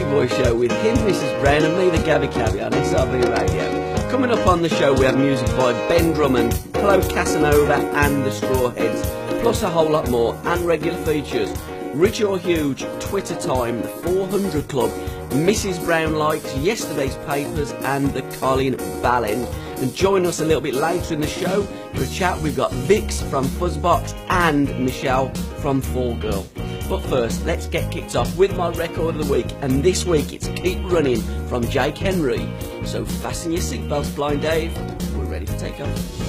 Biscuit Boys show with him, Mrs. Brown, and me, the Gabby Cabby, on SRB Radio. Coming up on the show, we have music by Ben Drummond, Chloe Casanova, and the Strawheads, plus a whole lot more, and regular features. Rich or Huge, Twitter Time, the 400 Club, Mrs. Brown likes yesterday's papers, and the Colin Ballend. And join us a little bit later in the show for a chat. We've got Vix from Fuzbox and Michelle from Fall Girl. But first, let's get kicked off with my record of the week, and this week it's Keep Running from Jake Henry. So fasten your seatbelts, Blind Dave. We're ready to take off.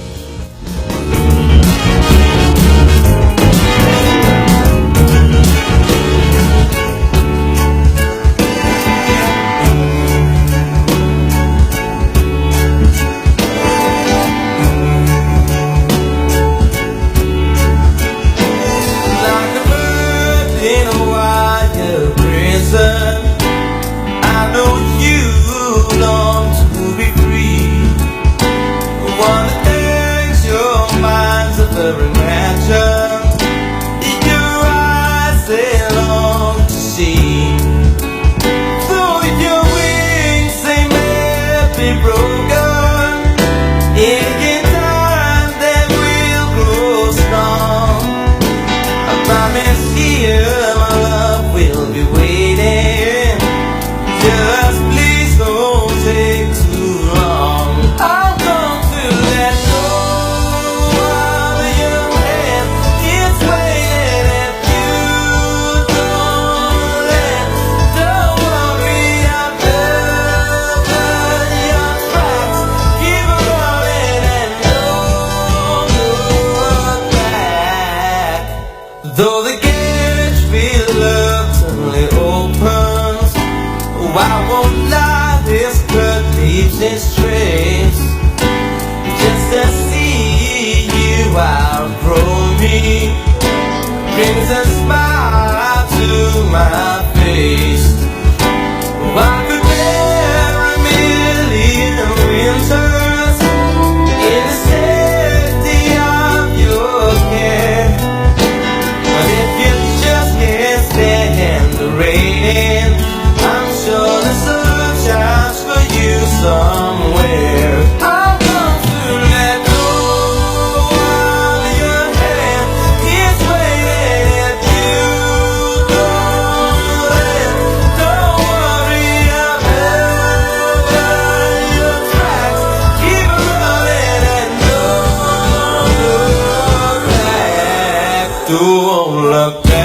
I know you long to be free. One of the things your mind's a very mansion. In your eyes they long to see. Though your wings they may be broken, in time they will grow strong. I promise here my love will be waiting. Just please don't take too long. I'm going to let go of your hand. It's waiting and you don't worry, I've covered your tracks. Keep running and don't look back. Though the gate reluctantly opens, I won't lie, this curtain leaves its trace. Just to see you outgrow me brings a smile to my face. I could bear a million winters in the safety of your care, but if you just can't stand the rain, I'm sure the sun shines for you somewhere. I'm going to let go of your hand. It's waiting, you don't worry, I've covered your tracks. Keep running and don't look back. Don't look back.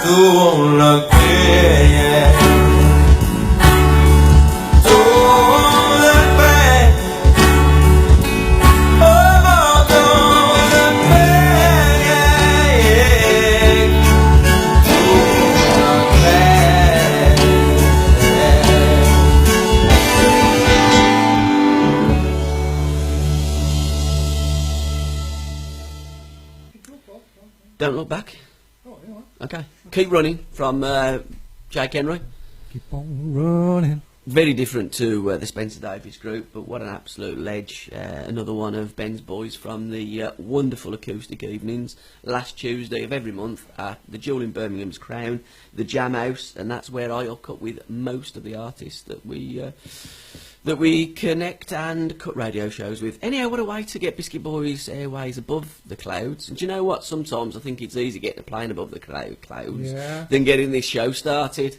Don't look back. Oh, don't look back. Don't look back. Don't look back. Okay. Keep Running from Jake Henry. Keep on running. Very different to the Spencer Davies group, but what an absolute ledge. Another one of Ben's boys from the wonderful acoustic evenings last Tuesday of every month at the Jewel in Birmingham's Crown, the Jam House, and that's where I hook up with most of the artists that we connect and cut radio shows with. Anyhow, what a way to get Biscuit Boys airways above the clouds. And do you know what? Sometimes I think it's easy getting a plane above the clouds than getting this show started.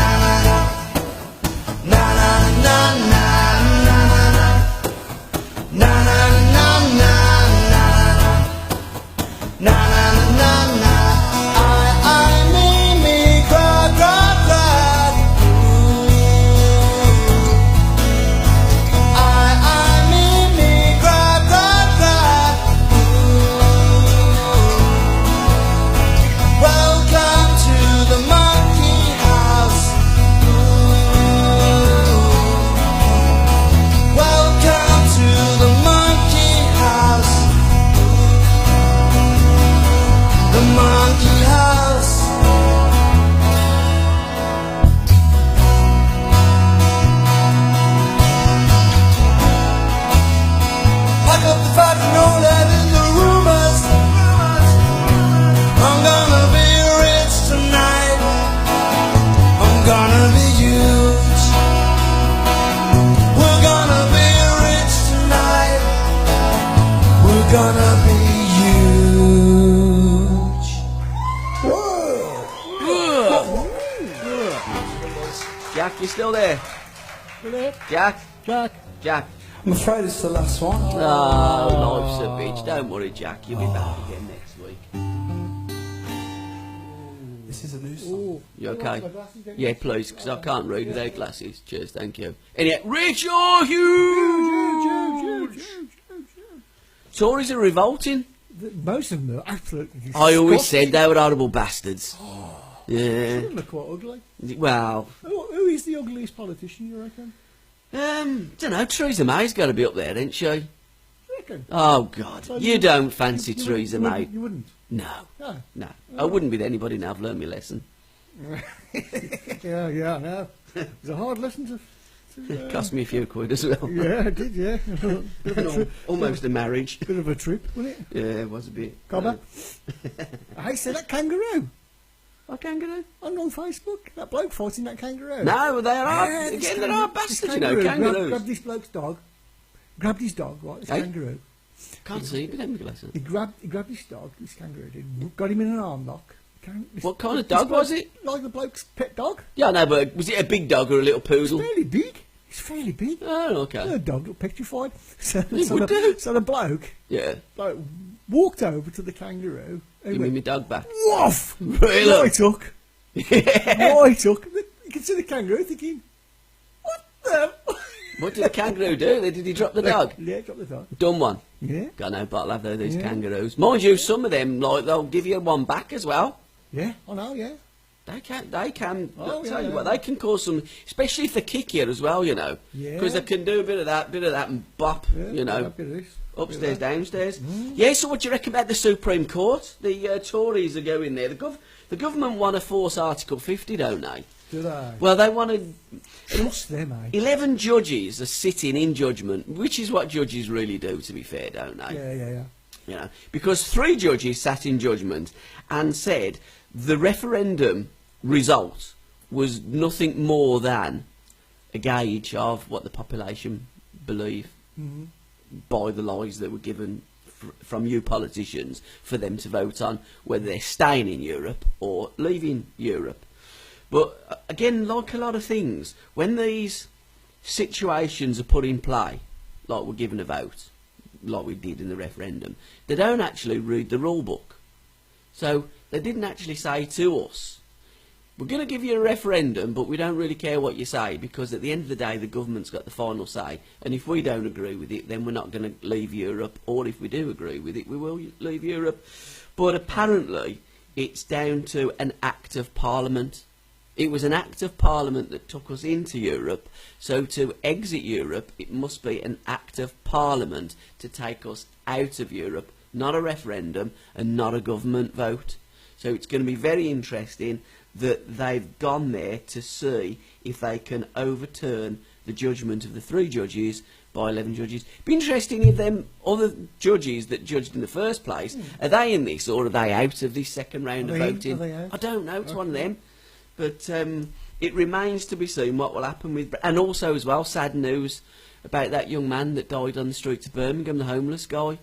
Jack, you still there? Still there? Jack? Jack. Jack? I'm afraid it's the last one. Oh, life's a bitch. Don't worry, Jack. You'll be back again next week. This is a new song. Oh, You okay? like my glasses, don't you? Yeah, please, because I can't read without glasses. Cheers, thank you. Anyway, Rich or huge! Tories are revolting. Most of them are absolutely I always disgusting. said they were horrible bastards. Some Yeah. of them are quite ugly. Well, Who is the ugliest politician, you reckon? don't know. Theresa May's got to be up there, ain't she? You reckon? Oh God, So you don't fancy you Theresa wouldn't- May? You wouldn't? No, No. no. I wouldn't with anybody now. I've learned my lesson. Yeah, I know. It was a hard lesson to It cost me a few quid as well. yeah, it did, yeah. Bit of a trip. Almost a marriage. Bit of a trip, wasn't it? Yeah, it was a bit. Cobber. I said that kangaroo. What kangaroo? I'm on Facebook. That bloke fighting that kangaroo. No, they are. Yeah, this Again, they are kangaroo- this bastards, you know, kangaroo kangaroos. Grabbed this bloke's dog. Grabbed his dog, right? This Hey? kangaroo. Can't see it with them glasses. He grabbed his dog. This kangaroo did. Got him in an arm lock. What kind of dog was it? Like the bloke's pet dog. Yeah, I know, but was it a big dog or a little poodle? Fairly big. It's fairly big. Oh, okay. The dog looked petrified. So, It would do. so the bloke Yeah. walked over to the kangaroo and Give me went, my dog back. woof! Really? Right hook. Right hook. You can see the kangaroo thinking, what the? What did the kangaroo do? Did he drop the dog? Yeah, drop the dog. Dumb one. Yeah. Got no bottle have they, these Yeah. kangaroos. Mind you, some of them, like, they'll give you one back as well. Yeah, I know, yeah. They can, Oh, I'll tell yeah, you what, yeah. they can cause some, especially if they kick you as well, you know. Yeah. Because they can do a bit of that and bop, Yeah, you know, a bit of this, upstairs, bit of downstairs. Yeah, so what do you reckon about the Supreme Court? The Tories are going there. The government want to force Article 50, don't they? that. Do they? Well, they want to... Trust them, eh? 11 judges are sitting in judgment, which is what judges really do, to be fair, don't they? Yeah. You know, because 3 judges sat in judgment and said the referendum result was nothing more than a gauge of what the population believe Mhm. by the lies that were given from you politicians for them to vote on whether they're staying in Europe or leaving Europe. But again, like a lot of things, when these situations are put in play, like we're given a vote, like we did in the referendum, they don't actually read the rule book. So they didn't actually say to us, we're going to give you a referendum, but we don't really care what you say, because at the end of the day, the government's got the final say, and if we don't agree with it, then we're not going to leave Europe, or if we do agree with it, we will leave Europe. But apparently, it's down to an Act of Parliament. It was an Act of Parliament that took us into Europe, so to exit Europe, it must be an Act of Parliament to take us out of Europe, not a referendum and not a government vote. So it's going to be very interesting that they've gone there to see if they can overturn the judgment of the 3 judges by 11 judges. Be interesting if them other judges that judged in the first place, are they in this or are they out of this second round Are of they in? voting? Are they out? I don't know, it's one of them. But it remains to be seen what will happen with... And also as well, sad news about that young man that died on the streets of Birmingham, the homeless guy.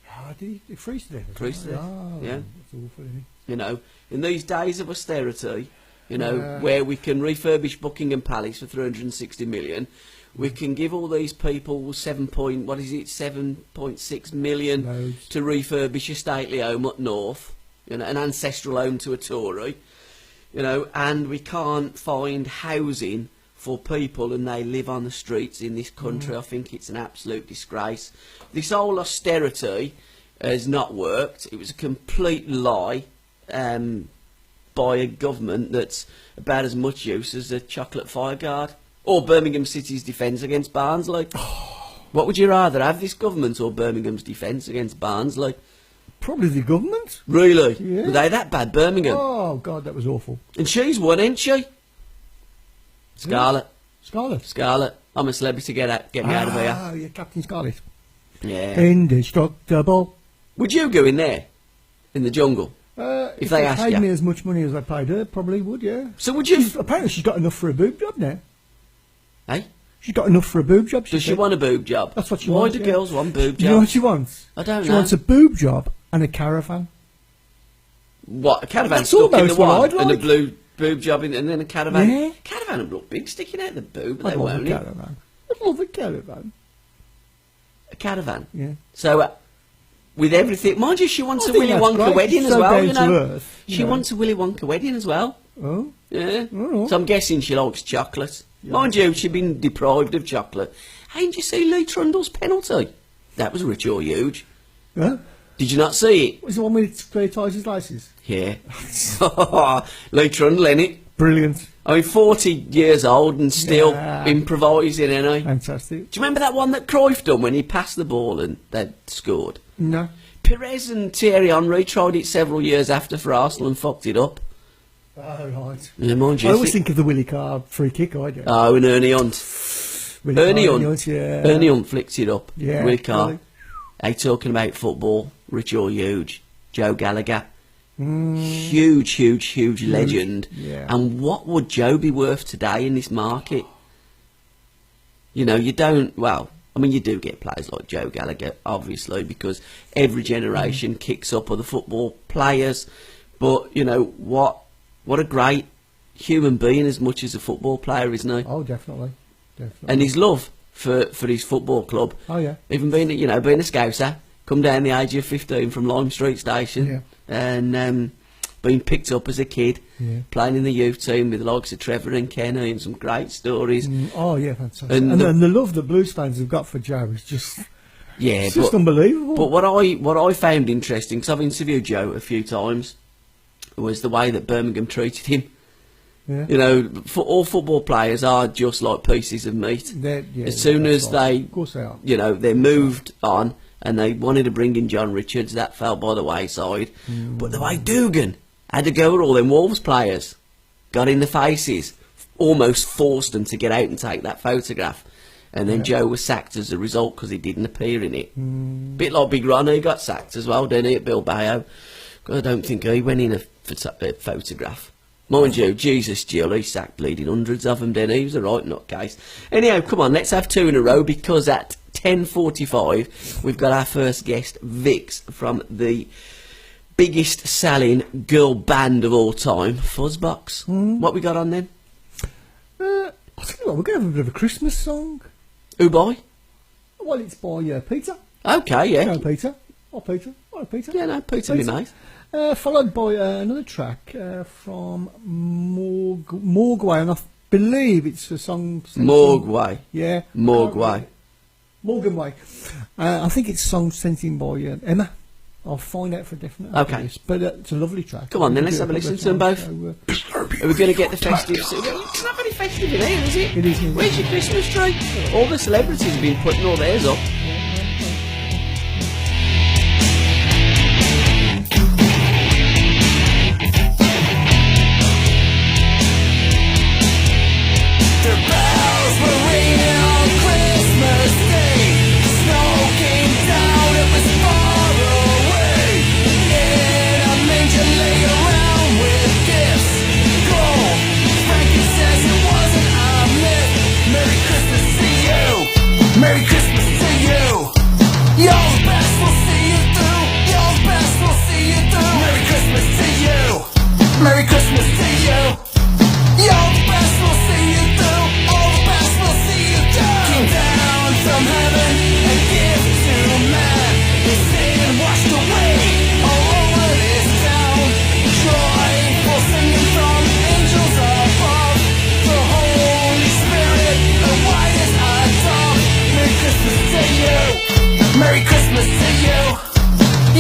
Oh, did he freeze to death? Freeze to death, Oh, yeah. That's awful, isn't You know, in these days of austerity, you know, Yeah. where we can refurbish Buckingham Palace for 360 million, we can give all these people 7.6 million Loads. to refurbish a stately home up north, you know, an ancestral home to a Tory, you know, and we can't find housing for people and they live on the streets in this country. I think it's an absolute disgrace. This whole austerity has not worked. It was a complete lie by a government that's about as much use as a chocolate fireguard or Birmingham City's defence against Barnsley. What would you rather have, this government or Birmingham's defence against Barnsley? Probably the government. Really? Yeah. Were they that bad, Birmingham? Oh, God, that was awful. And she's won, ain't she? Scarlett. Scarlet. Scarlett. I'm a celebrity, get me out of here. Oh, yeah, Captain Scarlet. Yeah. Indestructible. Would you go in there? In the jungle? If they they asked paid you. me as much money as I paid her, probably would, yeah. So would you... Apparently she's got enough for a boob job now. Hey? She's got enough for a boob job. Does she said. want a boob job? That's what she Why wants, do yeah. girls want boob Do you know what jobs? she wants? I don't She know. wants a boob job and a caravan. What, a caravan That's stuck in the almost what one I'd and a like. blue boob job and then a caravan? Yeah. Caravan caravan would look big, sticking out the boob, but I'd they love won't. a caravan. I'd love a caravan. A caravan. Yeah. So, with everything, mind you, she wants I a think Willy that's Wonka great. wedding as So well. down You to know, earth, she you know. wants a Willy Wonka wedding as well. Oh. Yeah. Oh. So I'm guessing she likes chocolate. Mind you, she'd been deprived of chocolate. Hey, did you see Lee Trundle's penalty? That was rich or huge. Huh? Did you not see it? Was the one with grey ties and laces? Yeah. Lee Trundle, innit? Brilliant. I mean, 40 years old and still Yeah. improvising, ain't he? Fantastic. Do you remember that one that Cruyff done when he passed the ball and they'd scored? No. Perez and Thierry Henry tried it several years after for Arsenal and fucked it up. Oh, right. Yeah, mind you. I always think of the Willie Carr free kick, I do. Oh, and Ernie Hunt. Ernie Hunt. Yeah. Ernie Hunt flicked it up. Yeah, Willie Carr. really. Hey, talking about football, rich or huge, Joe Gallagher. Huge legend. Yeah. And what would Joe be worth today in this market? You know, you don't, well, I mean, you do get players like Joe Gallagher, obviously, because every generation kicks up other football players. But, you know, what a great human being as much as a football player, isn't he? Oh, definitely. Definitely. And his love for his football club. Oh, yeah. Even being a Scouser, come down the age of 15 from Lime Street Station, Yeah. and being picked up as a kid, Yeah. playing in the youth team with the likes of Trevor and Kenny and some great stories. Oh, yeah, fantastic. And And, the- the love that Blues fans have got for Joe is just, Yeah, it's just unbelievable. but what I found interesting, because I've interviewed Joe a few times, was the way that Birmingham treated him. yeah. You know, all football players are just like pieces of meat. Yeah, As soon that's as right. they, Of course they are. you know, they moved on and they wanted to bring in John Richards, that fell by the wayside. But the way Dugan had to go with all them Wolves players, got in the faces, almost forced them to get out and take that photograph. And then Joe was sacked as a result because he didn't appear in it. Bit like Big Ron, he got sacked as well, didn't he, at Bilbao? 'Cause I don't think he went in a photograph. Mind you, Jesus, Jill, he sacked bleeding hundreds of them, didn't he? He was a right nutcase. Anyhow, come on, let's have two in a row, because at 10:45 we've got our first guest, Vix, from the biggest selling girl band of all time, Fuzbox. What we got on then? I tell you what, we're going to have a bit of a Christmas song. Who by? Well, it's by Peter. Okay, yeah. Hello, Peter. Oh, Peter. Oh, Peter. Yeah, no, Peter, me mate. Followed by another track from Morgway, and I believe it's a song. Morgway. Yeah. Morgway. Morgan Way. I think it's a song sent in by Emma. I'll find out for definite. Okay. after this, but it's a lovely track. Come on then, We let's do have a couple listen of to them both. times, so, Are we going to get the festive? It's not very festive in here, is it? It is, yeah. Where's your Christmas tree? All the celebrities have been putting all theirs up. The bells were ringing on Christmas Day. Snow came down, it was far away. In a manger lay around with gifts. Gold, frankincense, it wasn't a myth. Merry Christmas to you. Merry Christmas to you. Your best will see you through. Your best will see you through. Merry Christmas to you. Merry Christmas to you. Your best will see you through. All the best will see you through. Came down from heaven and give to man. His sin washed away all over this town. Joyful singing from angels above. The Holy Spirit, the white as a dove. Merry Christmas to you. Merry Christmas to you.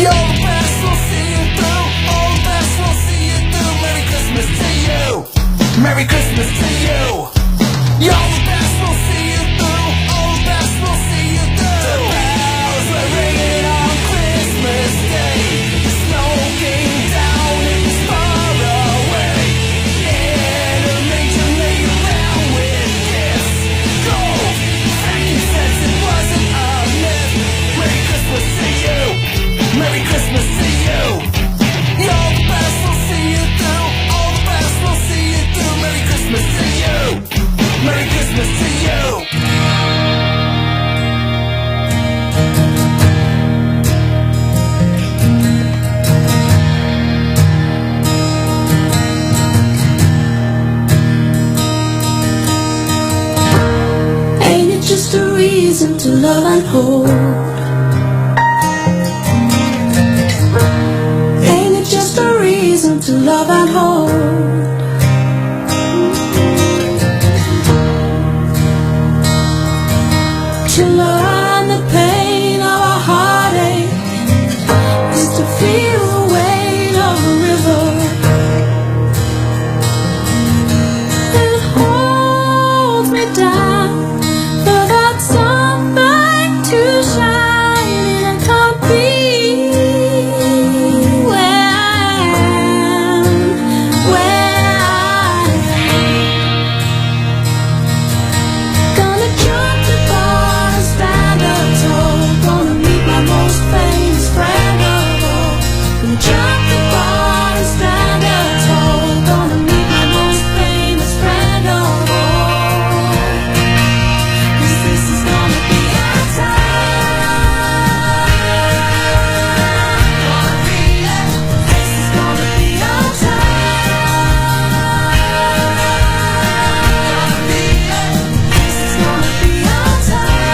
Your best will see you through. All the best will see you through. Merry Christmas to you. Merry Christmas to you. Your best will see you through. All the best will see you through. The bells were ringing on Christmas Day. The snow came down, it was far away. In a manger laid around with gifts. Gold, frankincense, it wasn't a myth. Merry Christmas to you. Merry Christmas to you. Your best will see you through. All the best will see you through. Merry Christmas to you. to love and hold? Ain't it just a reason to love and hold? To learn the pain of a heartache is to feel the weight of a river. It holds me down for that sunlight to shine and I can't be where I am. Gonna jump the bar and stand up tall. Gonna meet my most famous friend of all. Gonna jump the bar and stand up tall. Gonna meet my most famous friend of all. 'Cause this is gonna be our time. Gonna be it. This is gonna be our time. Gonna be it. This is gonna be our time.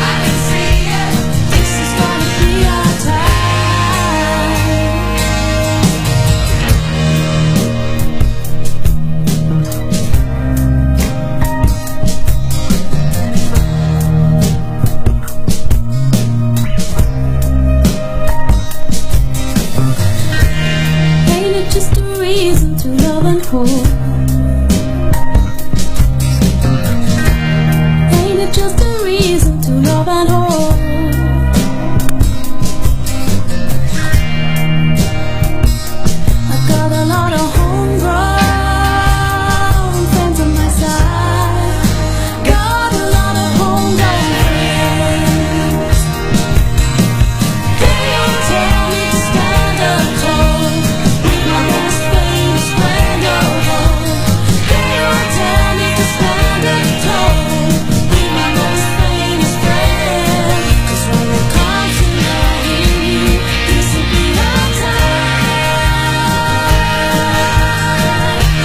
I can see it. This is gonna be our time. Ain't it just a reason to love and hold? Ain't it just a reason to love and hold? I've got a lot of homegrown friends on my side. Got a lot of homegrown friends. They all tell me to stand up tall. Be my most famous friend of all. They all tell me to stand up tall. Be my most famous friend. 'Cause when it comes to loving you, this will be our time.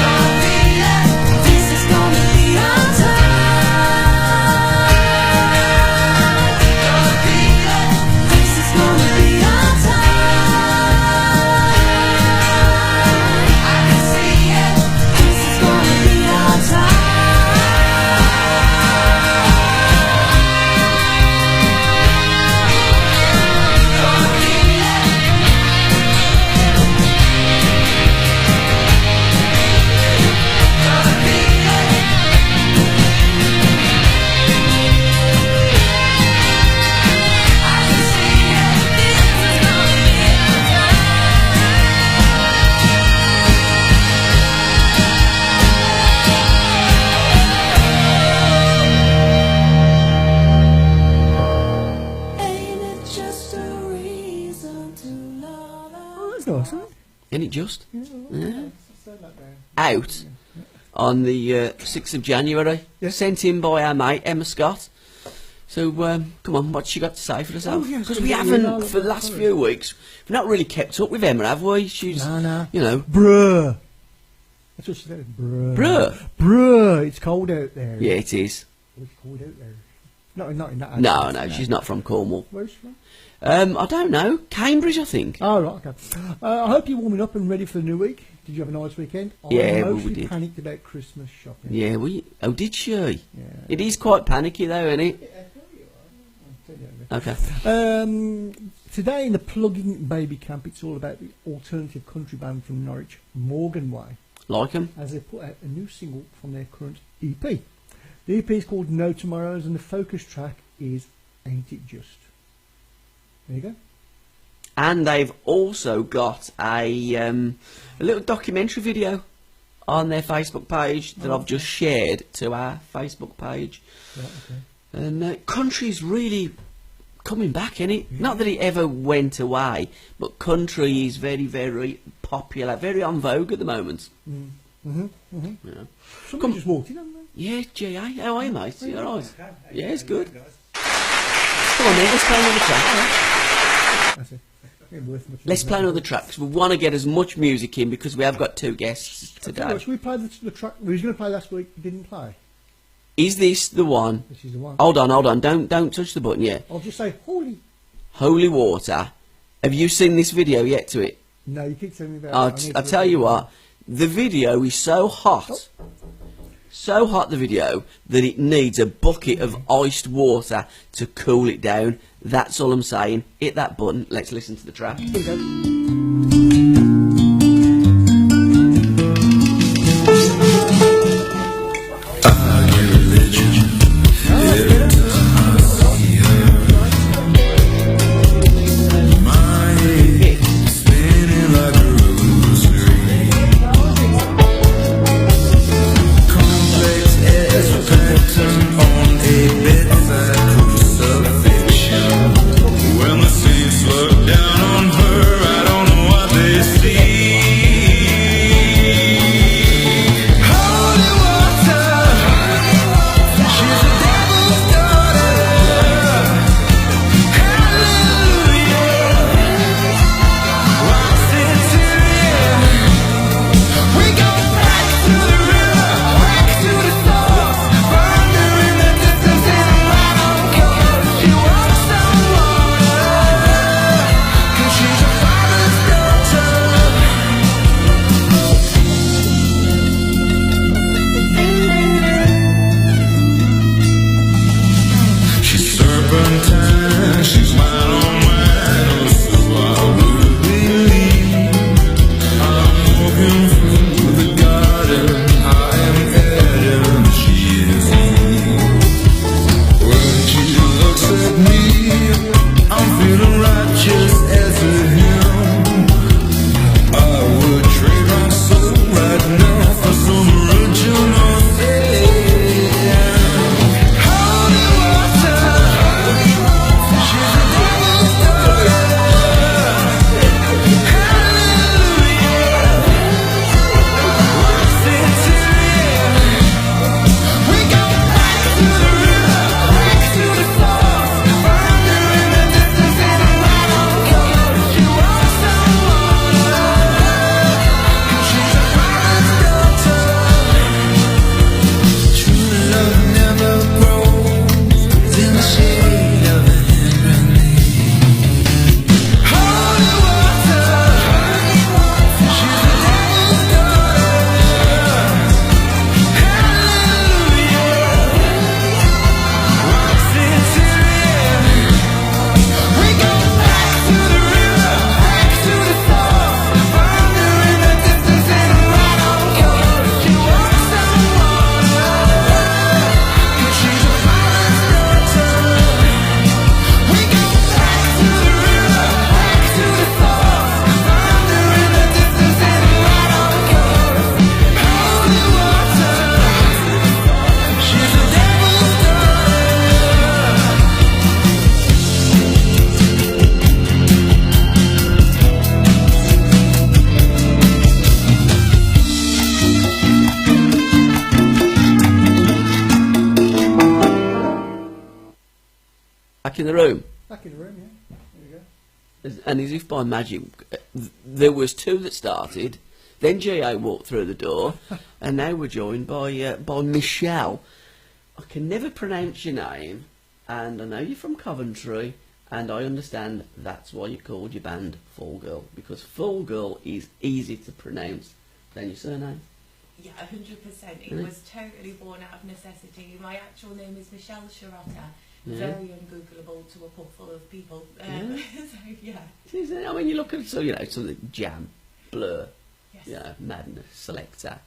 Gonna be it. This is gonna be our time. Gonna be it. This is gonna be our time. I can see it. This is gonna be our time. Gonna be it. Gonna be it. I can see it. This is gonna be our time. Ain't it just a reason to love Oh, that's nice, isn't it? Isn't it just? Yeah. Say that down. Out on the 6th of January. Yeah. Sent in by our mate Emma Scott. So come on, what's she got to say for herself? Oh, yeah, Because so we yeah, haven't, no, for the last sorry. few weeks, we've not really kept up with Emma, have we? She's, No. you know, Bruh. That's what she said. Bruh. Bruh? Bruh. It's cold out there. yeah, it is. It's cold out there. Not in that. No, accent, she's not from Cornwall. Where's she from? I don't know. Cambridge, I think. Oh, right, okay. I hope you're warming up and ready for the new week. Did you have a nice weekend? Yeah, I well, we mostly did. panicked about Christmas shopping. Yeah, oh, did she? Yeah. It is quite panicky though, isn't it? Okay. Today in the Plugging Baby Camp, it's all about the alternative country band from Norwich, Morgan Way, Like 'em? as they put out a new single from their current EP. The EP is called No Tomorrows, and the focus track is Ain't It Just. There you go. And they've also got a little documentary video on their Facebook page that I've just shared to our Facebook page. Right, okay. And country's really coming back, isn't it? Not that it ever went away, but country is very, very popular, very en vogue at the moment. Mm-hmm. You know. Somebody just walked in, haven't they? Yeah, G.A., how are you, mate? You all right? Yeah, it's good. Come on then, let's play another track. That's it. Ain't worth much. Let's play another track, 'cause we want to get as much music in, because we have got two guests Tell you what, today. should we play the track we was going to play last week, didn't play? Is this the one? This is the one. Hold on. Don't touch the button yet. I'll just say holy. Holy water. Have you seen this video yet to it? No, you keep telling me about it. I'll tell you what. The video is so hot. So hot, the video, that it needs a bucket of iced water to cool it down. That's all I'm saying. Hit that button. Let's listen to the track. Here we go. Back in the room. Back in the room, yeah. There we go. And as if by magic, there was two that started, then G.A. walked through the door, and now we're joined by Michelle. I can never pronounce your name, and I know you're from Coventry, and I understand that's why you called your band Fall Girl, because Fall Girl is easy to pronounce than your surname. Yeah, 100%. It Really? was totally born out of necessity. My actual name is Michelle Sharotta. Yeah. Very ungoogleable to a pub full of people. Yeah. So, yeah. Isn't it? I mean, you look at something Jam, Blur, Yes. Madness, Selector,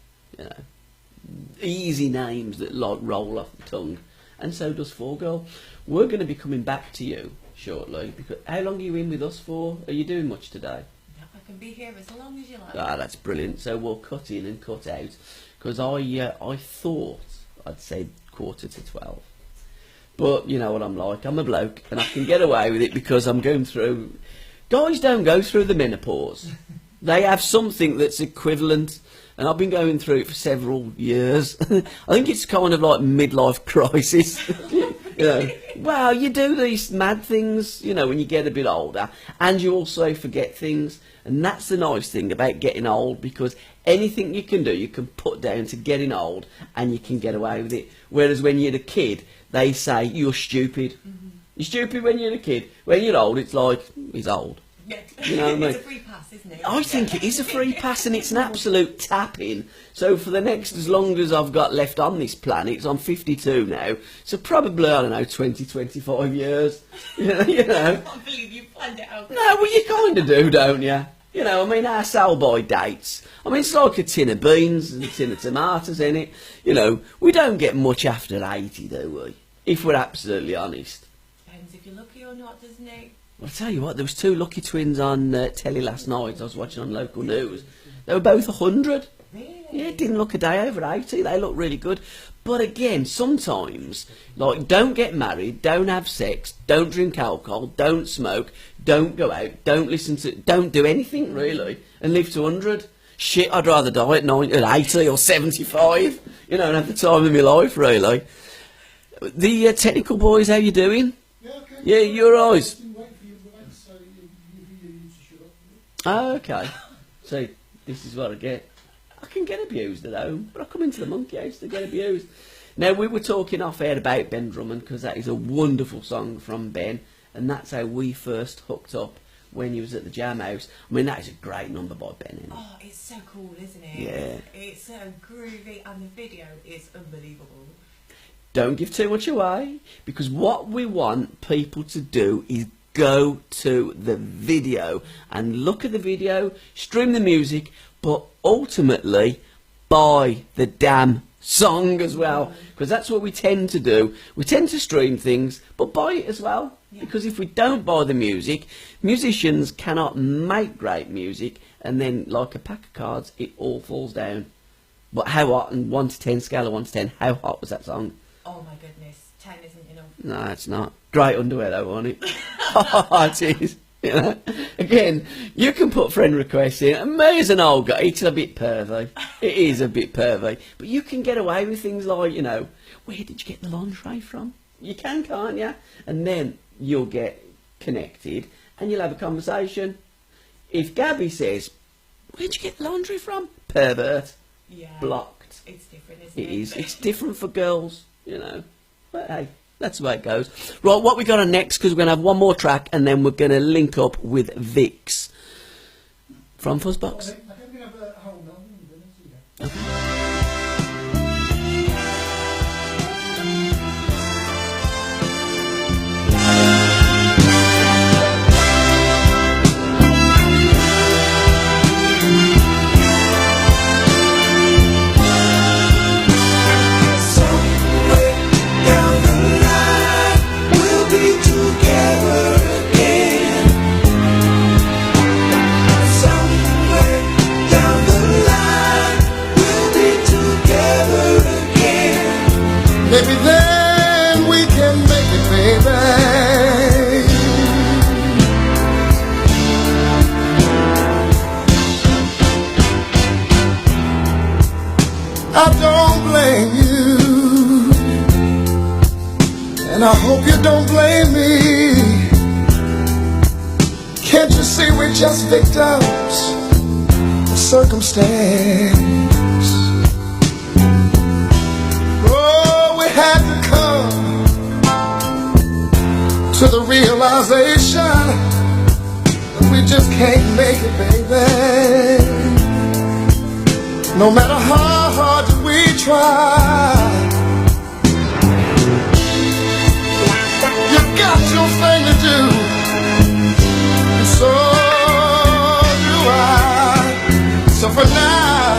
easy names that roll off the tongue, and so does Fall Girl. We're going to be coming back to you shortly, because how long are you in with us for? Are you doing much today? No, I can be here as long as you like. Ah, that's brilliant. So we'll cut in and cut out, because I thought I'd said 11:45. But you know what I'm like, I'm a bloke and I can get away with it because I'm going through... Guys don't go through the menopause. They have something that's equivalent, and I've been going through it for several years. I think it's kind of like midlife crisis. You know, well, you do these mad things, you know, when you get a bit older, and you also forget things, and that's the nice thing about getting old, because anything you can do, you can put down to getting old, and you can get away with it. Whereas when you're a kid, they say you're stupid. Mm-hmm. You're stupid when you're a kid. When you're old, it's like he's old. Yeah. You know what I mean? It's a free pass, isn't it? I think it is a free pass, and it's an absolute tap-in. So for the next, as long as I've got left on this planet, so I'm 52 now, so probably, I don't know, 20, 25 years. You know? I can't believe you planned it out. No, well, you kind of do, don't you? You know, I mean, our sell-by dates, I mean, it's like a tin of beans and a tin of tomatoes in it. You know, we don't get much after 80, do we? If we're absolutely honest. Depends if you're lucky or not, doesn't it? Well, I tell you what, there was two lucky twins on telly last night. I was watching on local news. They were both 100. Really? Yeah, didn't look a day over 80. They look really good. But again, sometimes, like, don't get married, don't have sex, don't drink alcohol, don't smoke, don't go out, don't do anything really, and live to 100. Shit, I'd rather die at 80 or 75, you know, and have the time of my life, really. The technical boys, how you doing? Yeah, okay. Yeah, you're right. I've been waiting for you, so you need to shut up. Oh, okay. So, this is what I get. I can get abused at home, but I come into the monkey house to get abused. Now, we were talking off air about Ben Drummond, because that is a wonderful song from Ben, and that's how we first hooked up when he was at the Jam House. I mean, that is a great number by Ben, isn't it? Oh, it's so cool, isn't it? Yeah. It's so groovy, and the video is unbelievable. Don't give too much away, because what we want people to do is go to the video and look at the video, stream the music, but ultimately buy the damn song as well, because that's what we tend to do. We tend to stream things, but buy it as well, because if we don't buy the music, musicians cannot make great music, and then like a pack of cards, it all falls down. But how hot, and 1 to 10, scale of 1 to 10, how hot was that song? Oh my goodness, 10 isn't enough. No, it's not. Great underwear though, wasn't it? Oh, jeez. You know? Again, you can put friend requests in, and me as an old guy, it's a bit pervy. It is a bit pervy. But you can get away with things like, you know, where did you get the lingerie from? You can, can't you? And then you'll get connected, and you'll have a conversation. If Gabby says, where'd you get the laundry from? Pervert. Yeah. Blocked. It's different, isn't it? It is. It's different for girls, you know. But hey, that's the way it goes. Right, what we got on next, because we're going to have one more track, and then we're going to link up with Vix from Fuzzbox. I think we have a whole album. Maybe then we can make it, baby. I don't blame you, and I hope you don't blame me. Can't you see we're just victims of circumstance? Had to come to the realization that we just can't make it, baby. No matter how hard we try, you got your thing to do, and so do I. So for now,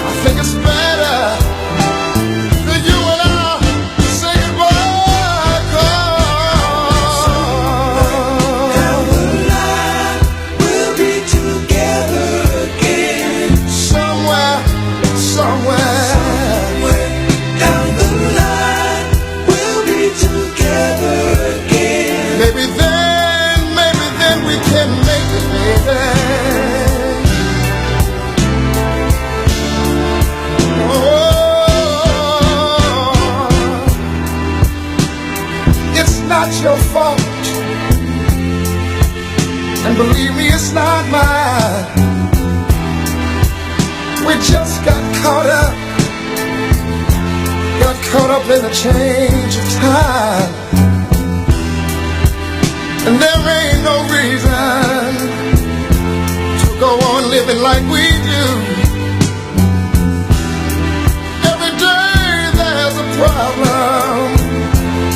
I think it's better maybe then we can make it, baby. it's your fault. And believe me, it's not mine. We just got caught up in the change of time. And there ain't no reason to go on living like we do. Every day there's a problem,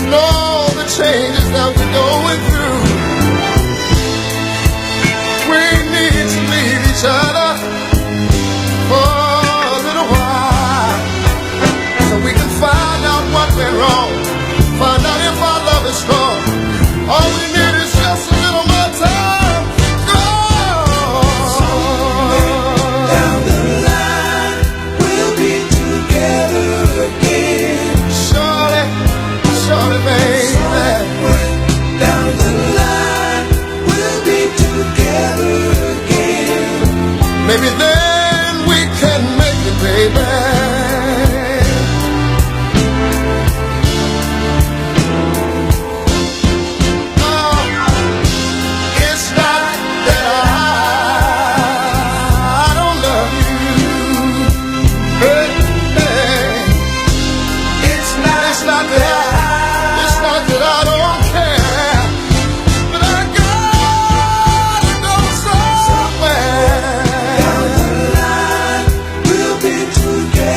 and all the changes that we're going through. We need to leave each other for a little while, so we can find out what went wrong, find out if our love is strong. All we need is just a little more time. Go. Down the line, we'll be together again. Surely, surely, baby. Down the line, we'll be together again. Maybe then we can make it, baby. Together.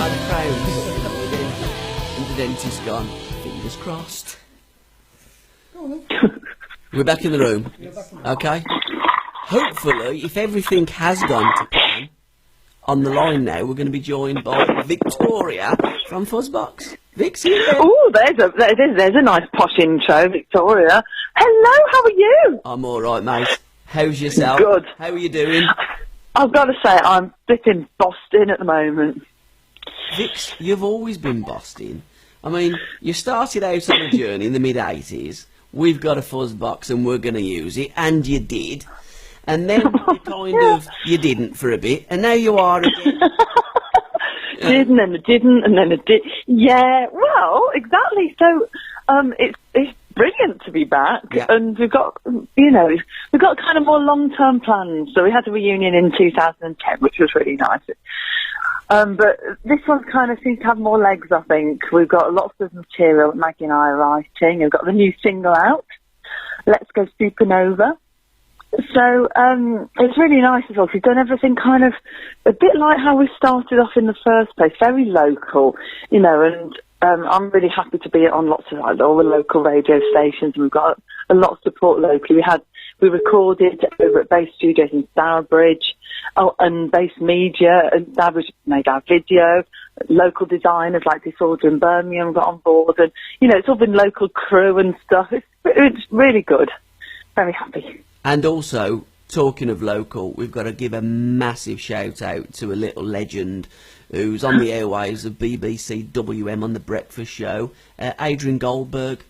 And crowns. And the dentist gone. Fingers crossed. We're back in the room. Okay. Hopefully, if everything has gone to plan, on the line now, we're going to be joined by Victoria from Fuzbox. Vix, you there? Oh, there's a nice posh intro, Victoria. Hello, how are you? I'm all right, mate. How's yourself? Good. How are you doing? I've got to say, I'm flipping Boston at the moment. Vix, you've always been Boston. I mean, you started out on a journey in the mid-80s. We've got a Fuzzbox and we're going to use it, and you did. And then you didn't for a bit, and now you are again. Didn't, and I didn't, and then I did. Yeah, well, exactly. So, it's brilliant to be back, Yeah. and we've got kind of more long-term plans. So we had a reunion in 2010, which was really nice. But this one kind of seems to have more legs, I think. We've got lots of material that Maggie and I are writing. We've got the new single out, Let's Go Supernova. So it's really nice as well. We've done everything kind of a bit like how we started off in the first place, very local, and I'm really happy to be on lots of all the local radio stations, and we've got a lot of support locally. We recorded over at Base Studios in Stourbridge, and Base Media, and Stourbridge made our video. Local designers like Disorder in Birmingham got on board, and it's all been local crew and stuff. It's really good. Very happy. And also, talking of local, we've got to give a massive shout out to a little legend who's on the airwaves of BBC WM on The Breakfast Show, Adrian Goldberg.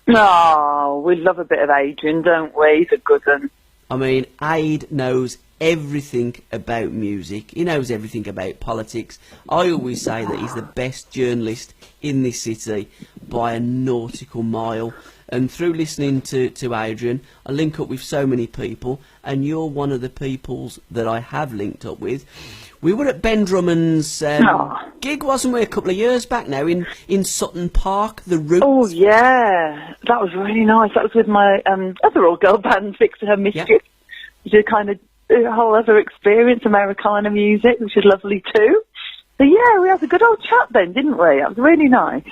Oh, we love a bit of Adrian, don't we? He's a good one. I mean, Aid knows everything about music. He knows everything about politics. I always say that he's the best journalist in this city by a nautical mile. And through listening to Adrian, I link up with so many people, and you're one of the peoples that I have linked up with. We were at Ben Drummond's gig, wasn't we, a couple of years back now, in Sutton Park, The Roots. Oh, yeah. That was really nice. That was with my other all-girl band, Fix Her Mischief. Yeah. Which is kind of a whole other experience, Americana music, which is lovely too. So, yeah, we had a good old chat then, didn't we? That was really nice.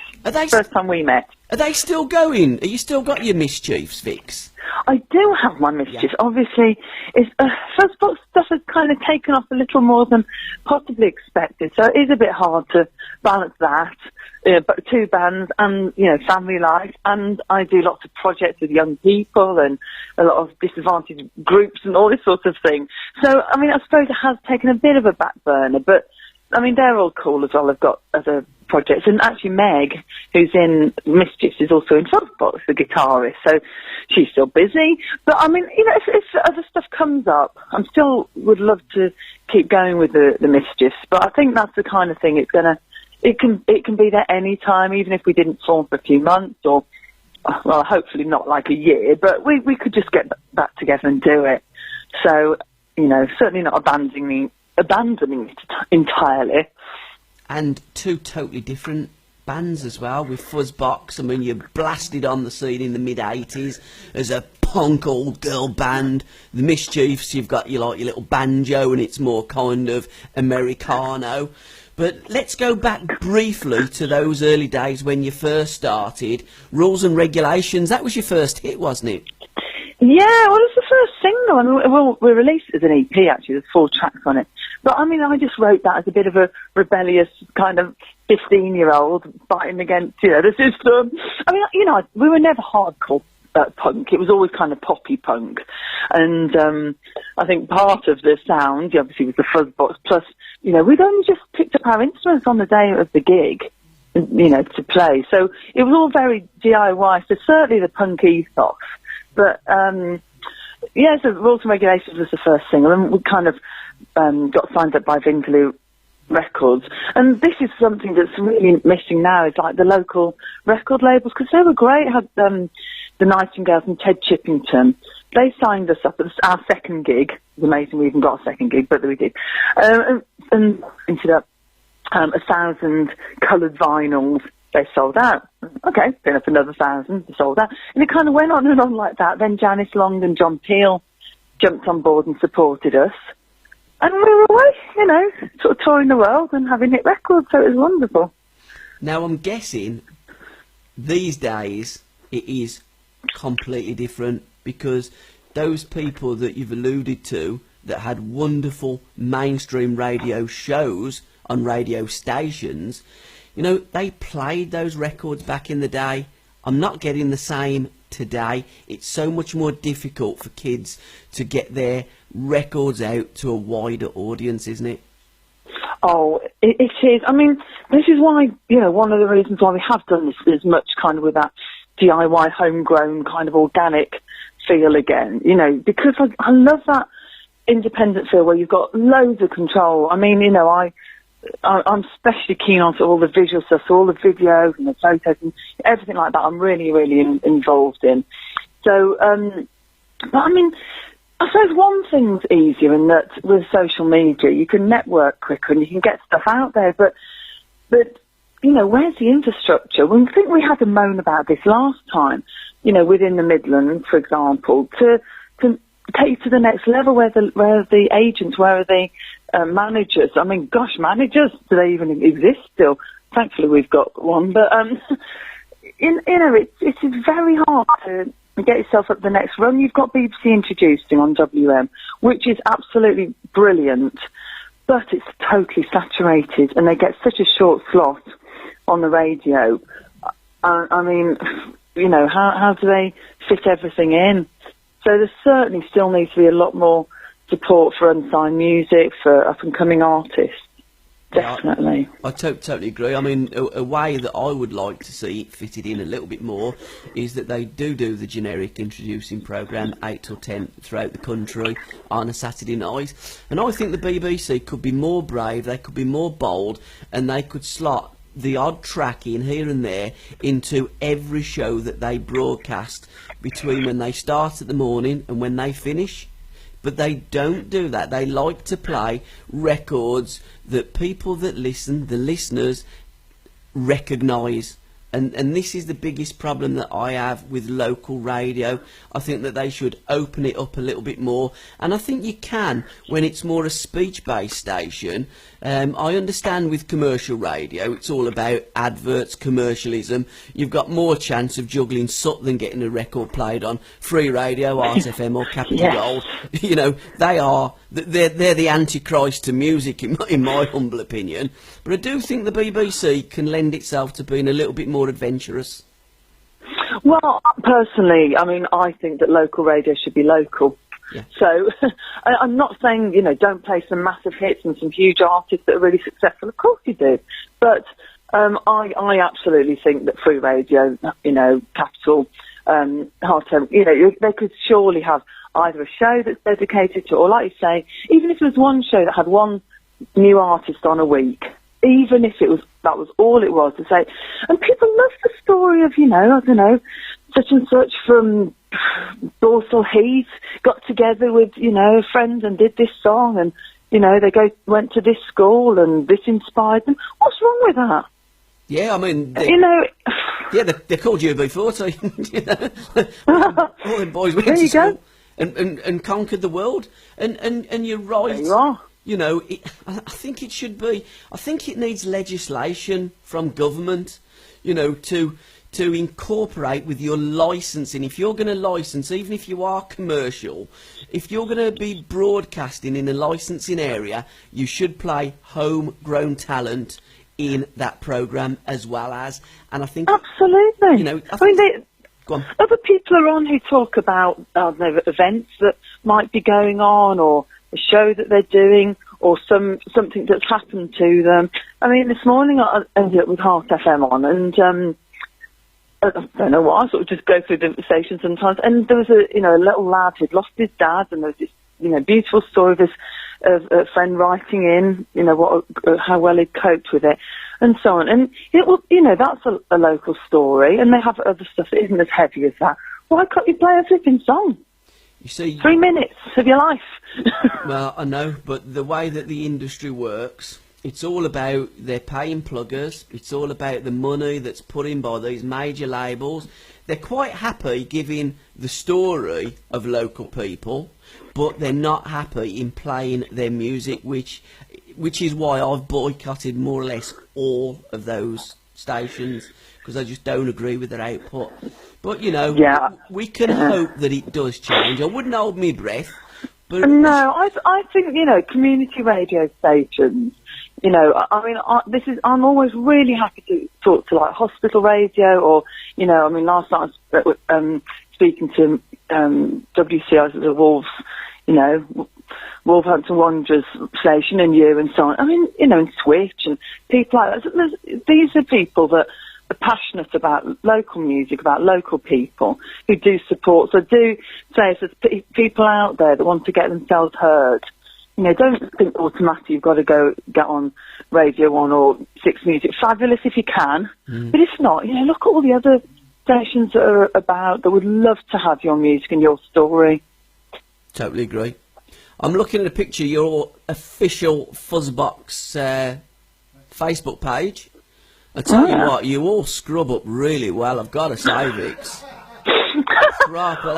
First time we met. Are they still going? Are you still got your mischiefs, Vix? I do have my mischief. Yeah. Obviously, Fuzbox stuff has kind of taken off a little more than possibly expected, so it is a bit hard to balance that. But two bands and, family life, and I do lots of projects with young people and a lot of disadvantaged groups and all this sort of thing. So, I mean, I suppose it has taken a bit of a back burner, but, I mean, they're all cool as well. They've got other projects, and actually Meg, who's in Mischiefs, is also in Fuzbox, the guitarist, so she's still busy. But I mean, if other stuff comes up, I still would love to keep going with the Mischiefs. But I think that's the kind of thing it can be there any time, even if we didn't form for a few months, or well, hopefully not like a year, but we could just get back together and do it. So certainly not abandoning it entirely. And two totally different bands as well, with Fuzbox. I mean, you blasted on the scene in the mid-80s as a punk old girl band. The Mischiefs, you've got your little banjo, and it's more kind of Americano. But let's go back briefly to those early days when you first started. Rules and Regulations, that was your first hit, wasn't it? Yeah, well, it's the first single. I mean, we released it as an EP, actually. There's 4 tracks on it. But, I mean, I just wrote that as a bit of a rebellious kind of 15-year-old fighting against, the system. I mean, we were never hardcore punk. It was always kind of poppy punk. And I think part of the sound, obviously, was the Fuzbox. Plus, we'd only just picked up our instruments on the day of the gig, to play. So it was all very DIY. So certainly the punk ethos. But, so Rules and Regulations was the first single, and we kind of got signed up by Vindaloo Records. And this is something that's really missing now, is like the local record labels, because they were great. Had the Nightingales and Ted Chippington. They signed us up at our second gig. It was amazing we even got a second gig, but we did. And ended up 1,000 coloured vinyls. They sold out. Okay, then up another 1,000, they sold out. And it kind of went on and on like that. Then Janice Long and John Peel jumped on board and supported us. And we were away, you know, sort of touring the world and having hit records, so it was wonderful. Now, I'm guessing these days it is completely different, because those people that you've alluded to that had wonderful mainstream radio shows on radio stations, you know, they played those records back in the day. I'm not getting the same today. It's so much more difficult for kids to get their records out to a wider audience, isn't it? Oh, it is. I mean, this is why, you know, one of the reasons why we have done this as much kind of with that DIY, homegrown, kind of organic feel again, you know, because I love that independent feel where you've got loads of control. I mean, you know, I'm especially keen on all the visual stuff, so all the videos and the photos and everything like that I'm really, really involved in. So, but I mean, I suppose one thing's easier in that with social media, you can network quicker and you can get stuff out there, but you know, where's the infrastructure? Well, I think we had a moan about this last time, you know, within the Midlands, for example, to take to the next level, where are the agents, where are the managers? I mean, gosh, managers, do they even exist still? Thankfully we've got one, but you know, it is very hard to get yourself up the next run. You've got BBC introducing on WM, which is absolutely brilliant, but it's totally saturated and they get such a short slot on the radio. I mean, you know, how do they fit everything in? So there certainly still needs to be a lot more support for unsigned music, for up-and-coming artists. Definitely. Yeah, I totally agree. I mean, a way that I would like to see it fitted in a little bit more is that they do the generic introducing programme 8 till 10 throughout the country on a Saturday night. And I think the BBC could be more brave, they could be more bold, and they could slot the odd track in here and there into every show that they broadcast between when they start at the morning and when they finish. But they don't do that. They like to play records that people that listen, the listeners, recognise. And this is the biggest problem that I have with local radio. I think that they should open it up a little bit more. And I think you can when it's more a speech-based station. I understand with commercial radio, it's all about adverts, commercialism. You've got more chance of juggling soot than getting a record played on free radio, Art FM or Capital Gold. You know, they're the antichrist to music, in my humble opinion. But I do think the BBC can lend itself to being a little bit more adventurous. Well, personally, I mean, I think that local radio should be local. Yeah. So I'm not saying, you know, don't play some massive hits and some huge artists that are really successful. Of course you do. But I absolutely think that free radio, you know, Capital, Hard FM, you know, they could surely have either a show that's dedicated to, or like you say, even if there was one show that had one new artist on a week, even if that was all it was to say. And people love the story of, you know, I don't know, such and such from Dorsal Heath got together with, you know, friends and did this song, and, you know, they went to this school and this inspired them. What's wrong with that? Yeah, I mean, you know, yeah, they called you UB40. You know, all them boys went to school and conquered the world. And you're right. There you are. You know, I think it should be. I think it needs legislation from government, you know, to incorporate with your licensing. If you're going to license, even if you are commercial, if you're going to be broadcasting in a licensing area, you should play homegrown talent in that programme as well as. And I think absolutely. You know, I mean, go on. Other people are on who talk about events that might be going on, or a show that they're doing, or something that's happened to them. I mean, this morning I ended up with Heart FM on, and I don't know why, I sort of just go through the station sometimes, and there was a little lad who'd lost his dad, and there was this, you know, beautiful story of a friend writing in, you know, how well he'd coped with it, and so on. And that's a local story, and they have other stuff that isn't as heavy as that. Why can't you play a flipping song? You see, 3 minutes of your life. Well, I know, but the way that the industry works, It's all about they're paying pluggers. It's all about the money that's put in by these major labels. They're quite happy giving the story of local people, but they're not happy in playing their music, which is why I've boycotted more or less all of those stations, because I just don't agree with their output. But, you know, we can hope that it does change. I wouldn't hold my breath. But no, I think, you know, community radio stations, you know, I mean, I'm always really happy to talk to, like, hospital radio or, you know, I mean, last night I was speaking to WCI, the Wolves, you know, Wolverhampton Wanderers station and you and so on. I mean, you know, and Switch and people like that. These are people that are passionate about local music, about local people who do support. So do say if there's people out there that want to get themselves heard, you know, don't think automatically you've got to go get on Radio 1 or Six Music. Fabulous if you can. But if not, you know, look at all the other stations that are about that would love to have your music and your story. Totally agree. I'm looking at a picture of your official Fuzbox Facebook page. I tell you what, you all scrub up really well, I've got to say, Vix. Right, but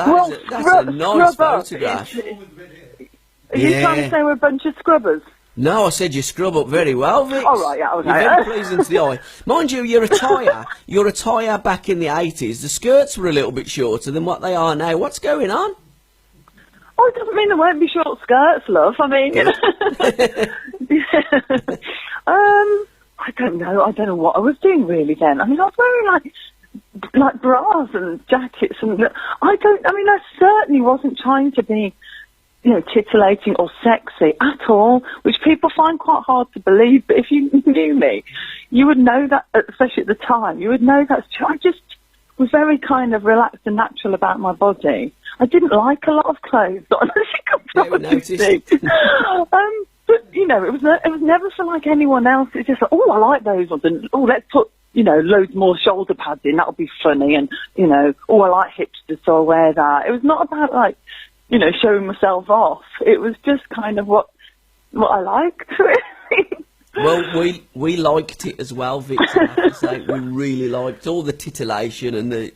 that's a nice photograph. Are you trying to say we're a bunch of scrubbers? No, I said you scrub up very well, Vix. Oh, right, yeah, okay. You're very pleasing to the eye. Mind you, your attire back in the 80s, the skirts were a little bit shorter than what they are now. What's going on? Oh, it doesn't mean there won't be short skirts, love. I mean, you know. I don't know. I don't know what I was doing really then. I mean, I was wearing like bras and jackets, and I certainly wasn't trying to be, you know, titillating or sexy at all, which people find quite hard to believe. But if you knew me, you would know that, especially at the time, you would know that's true. I just was very kind of relaxed and natural about my body. I didn't like a lot of clothes on, as you can probably see. But, you know, it was never for, like, anyone else. It's just like, oh, I like those ones, and, oh, let's put, you know, loads more shoulder pads in, that'll be funny, and, you know, oh, I like hipsters, so I'll wear that. It was not about, like, you know, showing myself off. It was just kind of what I liked, really. Well, we liked it as well, Victor, I have to say. We really liked all the titillation and the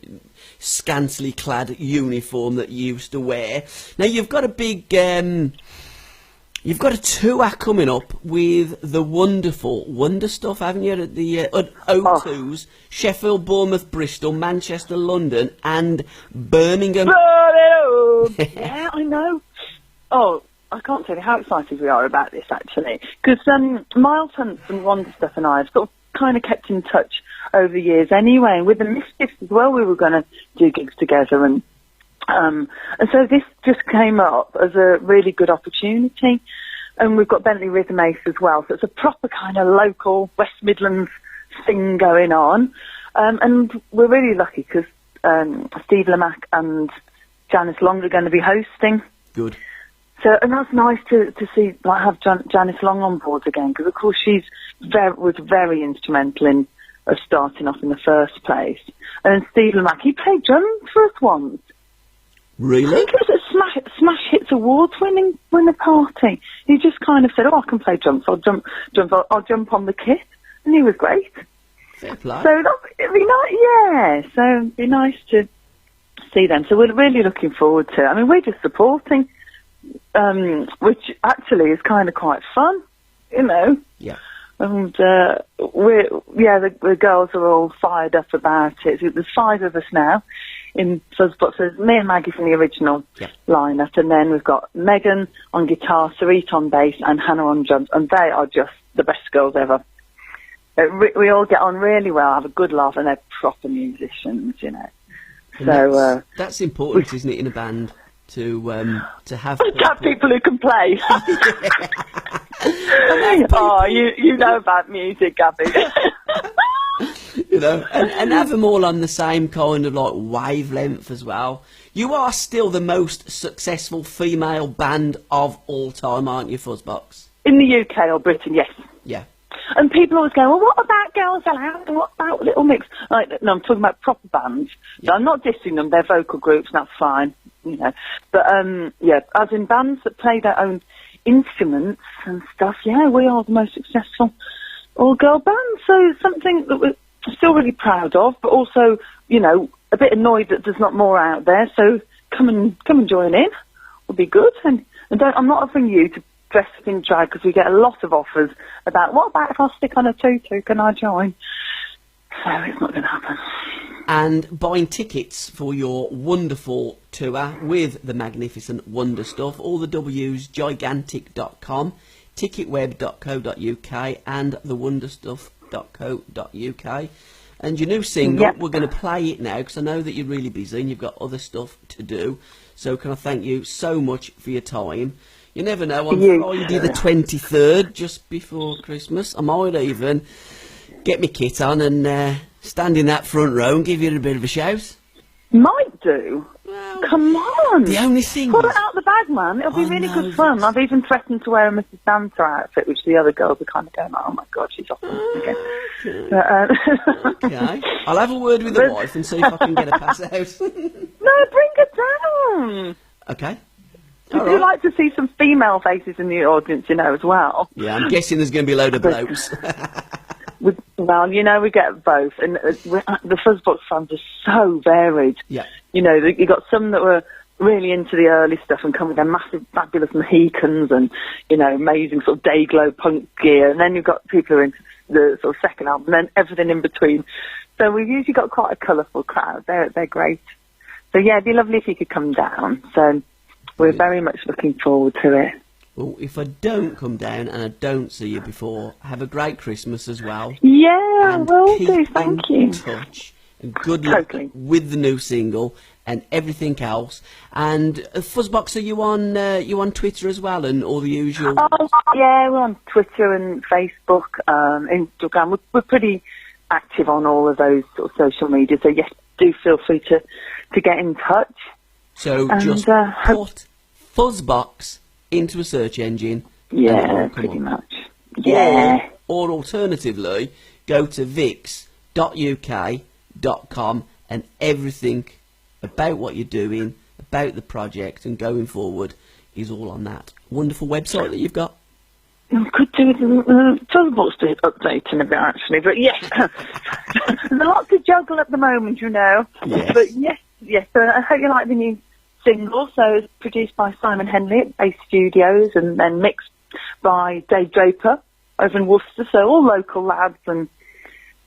scantily clad uniform that you used to wear. Now, you've got a big... You've got a tour coming up with the wonderful Wonder Stuff, haven't you? At the O2s, Sheffield, Bournemouth, Bristol, Manchester, London, and Birmingham. Yeah, I know. Oh, I can't tell you how excited we are about this, actually, because Miles Hunt and Wonder Stuff and I have sort of kind of kept in touch over the years anyway, and with the Misfits as well, we were going to do gigs together, and so this just came up as a really good opportunity. And we've got Bentley Rhythm Ace as well. So it's a proper kind of local West Midlands thing going on. And we're really lucky because Steve Lamack and Janice Long are going to be hosting. Good. So, and that's nice to see, like, have Janice Long on board again, because of course she's was very instrumental in starting off in the first place. And then Steve Lamack, he played drums for us once. Really? I think it was a Smash Hits Awards winner party. He just kind of said, "Oh, I can play drums. I'll jump on the kit," and he was great. Fair play. So it'd be nice, yeah. So it'd be nice to see them. So we're really looking forward to it. I mean, we're just supporting, which actually is kind of quite fun, you know. Yeah. And the girls are all fired up about it. There's 5 of us now in Fuzbox. There's me and Maggie from the original lineup, and then we've got Megan on guitar, Sarit on bass, and Hannah on drums, and they are just the best girls ever. We all get on really well, have a good laugh, and they're proper musicians, you know. And so that's important, isn't it, in a band to have people who can play. Oh, you know about music, Gabby. You know, and have them all on the same kind of like wavelength as well. You are still the most successful female band of all time, aren't you, Fuzbox? In the UK or Britain, yes. Yeah. And people always go, well, what about Girls Aloud and what about Little Mix? Like, no, I'm talking about proper bands. Yeah. So I'm not dissing them, they're vocal groups, and that's fine, you know. But, yeah, as in bands that play their own instruments and stuff, yeah, we are the most successful all-girl band. So something that we're still really proud of, but also, you know, a bit annoyed that there's not more out there. So come and join in. Will be good. And I'm not offering you to dress up in drag because we get a lot of offers about, what about if I stick on a tutu, can I join? So it's not going to happen. And buying tickets for your wonderful tour with the magnificent Wonder Stuff, all the W's, gigantic.com, ticketweb.co.uk and thewonderstuff.co.uk. And your new single, Yep. we're going to play it now because I know that you're really busy and you've got other stuff to do. So can I thank you so much for your time. You never know, on You Friday too. the 23rd, just before Christmas, I might even get my kit on and stand in that front row and give you a bit of a shout. Might do. Well, Come on. the only thing Pull is- it out the bag, man. It'll be I really know, good fun. but- I've even threatened to wear a Mrs. Santa outfit, which the other girls are kind of going, oh my God, she's off again. But, Okay. I'll have a word with the But- wife and see if I can get a pass out. no, bring it down. Okay. We All do right. like to see some female faces in the audience, you know, as well. Yeah, I'm guessing there's going to be a load of blokes. Well, you know, we get both. And the Fuzbox fans are so varied. Yeah. You know, you got some that were really into the early stuff and come with their massive, fabulous Mohicans and, you know, amazing sort of day-glow punk gear. And then you've got people who are into the sort of second album and then everything in between. So we've usually got quite a colourful crowd. They're great. So, yeah, it'd be lovely if you could come down. So we're very much looking forward to it. Well, if I don't come down and I don't see you before, have a great Christmas as well. Yeah, And will keep do. Thank you. in touch. And good luck Totally. with the new single and everything else. And Fuzzbox, are you on Twitter as well and all the usual? Oh, yeah, we're on Twitter and Facebook, Instagram. We're pretty active on all of those sort of social media. So, yes, do feel free to get in touch. So and, just put Fuzzbox into a search engine. and Yeah, it'll come pretty up. much. Yeah. Or alternatively, go to vix.uk.com and everything about what you're doing, about the project and going forward is all on that wonderful website that you've got. Could do with Fuzbox to update in a bit, actually. But, yes, there's a lot to juggle at the moment, you know. Yes. But, yes, so I hope you like the new single. So it's produced by Simon Henley at Base Studios and then mixed by Dave Draper over in Worcester. So all local lads and,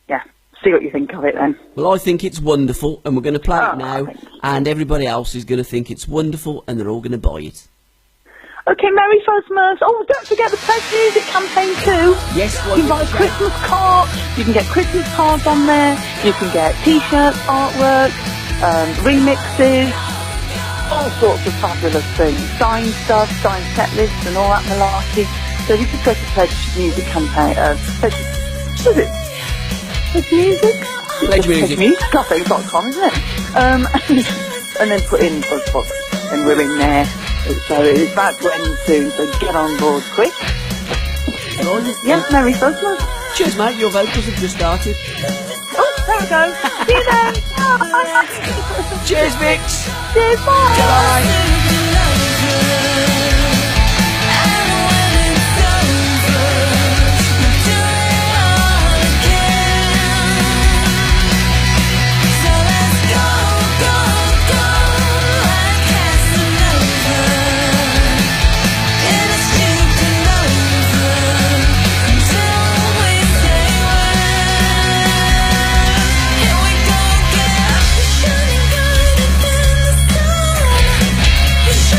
yeah, see what you think of it then. Well, I think it's wonderful and we're going to play Oh, it now thank you. and everybody else is going to think it's wonderful and they're all going to buy it. Okay, Merry Fuzzmas. Oh, don't forget the Pledge Music campaign too. Yes, You can buy Christmas cards. You can get Christmas cards on there. You can get T-shirts, artwork, remixes, all sorts of fabulous things. Signed stuff, signed set lists and all that malarkey. So you just go to Pledge Music campaign. What is it? Pledge Music? Pledge Music. PledgeMusicCafe.com, isn't it? And then put in Fuzbox and we're in there. So it's about to end soon, so get on board quick. Yes, Merry Christmas. Cheers, mate. Your vocals have just started. Oh, there we go. See you then. Bye. Cheers, Vix. Cheers, bye. Bye. Shining brighter than the sun.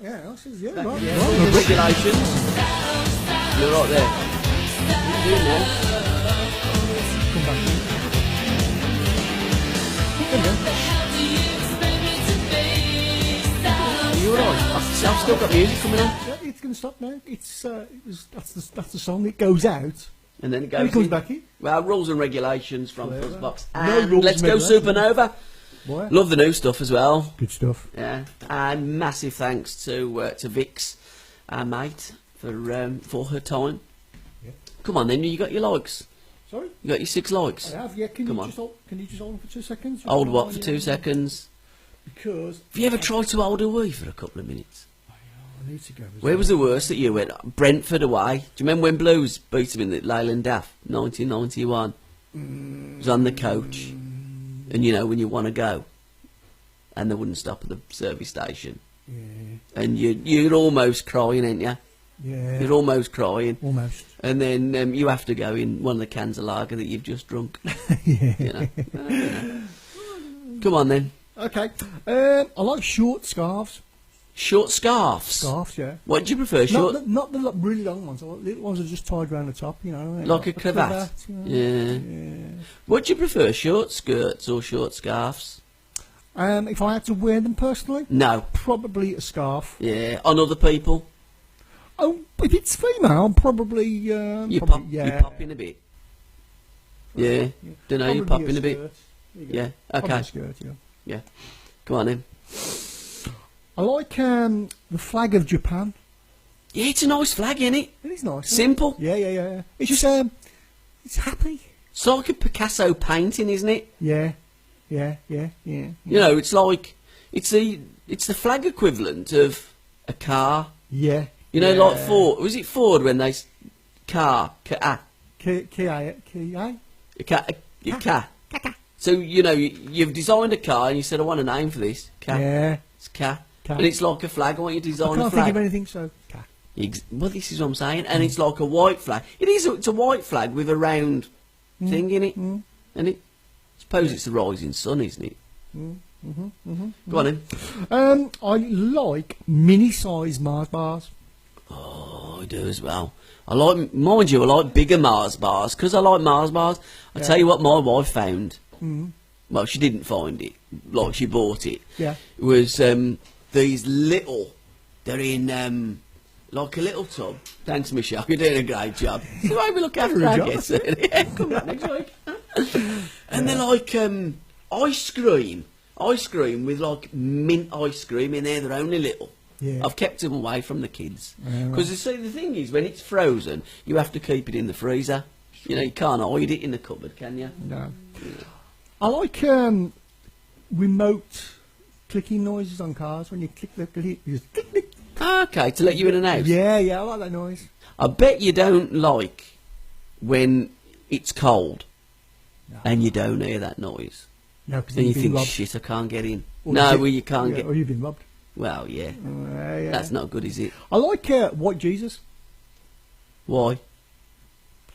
Yeah, I says, yeah, Yeah, right. rules and regulations. You're right there. What are you doing now? Come back. There we go. You're right. I've still got music coming on. Yeah, it's going to stop now. That's the song. It goes out. And then it And goes it comes in. back in. Well, rules and regulations from Clever. Fuzbox. No And rules let's and go regulations. Supernova. Boy. Love the new stuff as well. Good stuff. Yeah. And massive thanks to Vix, our mate, for her time. Yeah. Come on then, you got your likes. Sorry? You got your 6 likes. I have, yeah. Can Come you on. just hold them for 2 seconds? Hold what for 2 seconds? Because Have you ever tried to hold a wee for a couple of minutes? I need to go. Where was the worst that you went? Brentford away. Do you remember when Blues beat them in the Leyland Daff, 1991? It was on the coach. And you know, when you want to go, and they wouldn't stop at the service station. Yeah. And you're almost crying, ain't you? Yeah. You're almost crying. Almost. And then you have to go in one of the cans of lager that you've just drunk. Yeah. You know. Come on then. Okay. I like short scarves. Short scarves. Scarves, yeah. What do you prefer? Short? Not the really long ones. I like little ones that are just tied around the top, you know. Like a cravat? You know. Yeah. Yeah. What do you prefer? Short skirts or short scarves? If I had to wear them personally, No. probably a scarf. Yeah. On other people? Oh, if it's female, probably. You probably, pop. yeah. You pop in a bit. Yeah. Don't know. You pop Probably in a bit. skirt. There you go. Yeah. Probably Okay. a skirt, yeah. Yeah. Come on then. I like the flag of Japan. Yeah, it's a nice flag, isn't it? It is nice. isn't Simple. it? Yeah. It's just it's happy. It's like a Picasso painting, isn't it? Yeah. You You know, it's like it's the flag equivalent of a car. Yeah. You know, yeah. like Ford. Was it Ford when they car? Car. So you know, you've designed a car and you said, I want a name for this. Car. Yeah. It's car. Car. And it's like a flag. I want you to I design a can't flag. think of anything so. Cat. Well, this is what I'm saying. And it's like a white flag. It is. It's a white flag with a round thing in it. And it. I suppose it's the rising sun, isn't it? Go on then. I like mini-size Mars bars. Oh, I do as well. I like, mind you, I like bigger Mars bars because I like Mars bars. I tell you what, my wife found. Well, she didn't find it. Like she bought it. Yeah. It was these little. They're in like a little tub. Thanks, Michelle. You're doing a great job. So why we look after our job. guests? Yeah, come back next week. And they're like ice cream with like mint ice cream in there. They're only little. Yeah. I've kept them away from the kids Yeah, right. because you see the thing is when it's frozen, you have to keep it in the freezer. You know, you can't hide it in the cupboard, can you? No. I like remote clicking noises on cars when you click the click. You just click, click. Okay, to let you in and out. Yeah, I like that noise. I bet you don't like when it's cold and you don't hear that noise. No, because Then you you've been think, robbed. shit, I can't get in. Or No, you- well, you can't yeah, get. Or you've been robbed. Well, yeah, Yeah. that's not good, is it? I like white Jesus. Why?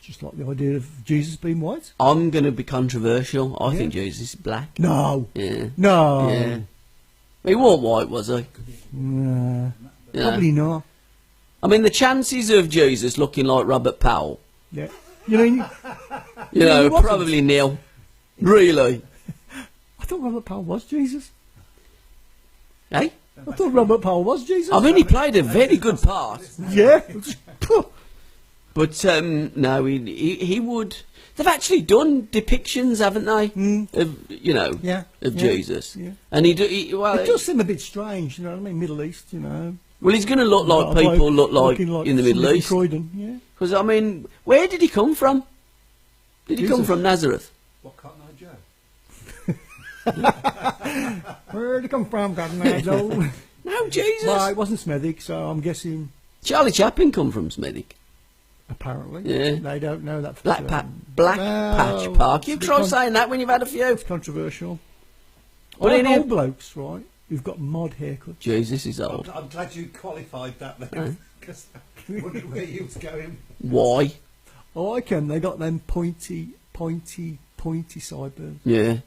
Just like the idea of Jesus being white. I'm going to be controversial. I Yeah. think Jesus is black. No. Yeah. No. Yeah. He wasn't white, was he? Nah. You know? Probably not. I mean, the chances of Jesus looking like Robert Powell, Yeah. You mean? you he know, wasn't. probably nil. Really? I thought Robert Powell was Jesus. Hey? I thought Robert Powell was Jesus. I mean, he played a very good part. Yeah. But no, he would. They've actually done depictions, haven't they? Of Yeah. of Yeah. Jesus. Yeah. And well, It does seem a bit strange, you know what I mean? Middle East, you know. well, he's going to look like Like- people look like looking like in the Middle somebody East. from Croydon, yeah. Because I mean, where did he come from? Did he come Jesus. from Nazareth? What Cotton Eye Joe? Where'd he come from, God knows? No, Jesus. Well, it wasn't Smethwick, so I'm guessing, Charlie Chaplin come from Smethwick. apparently. Yeah. They don't know that for Black certain. Patch Park. You've it's tried con- saying that when you've had a few. It's controversial. But I in like it- old blokes, right, who've got mod haircuts. Jesus is old. I'm glad you qualified that then, because I wondered where you was going. Why? I like them. They got them pointy sideburns. Yeah.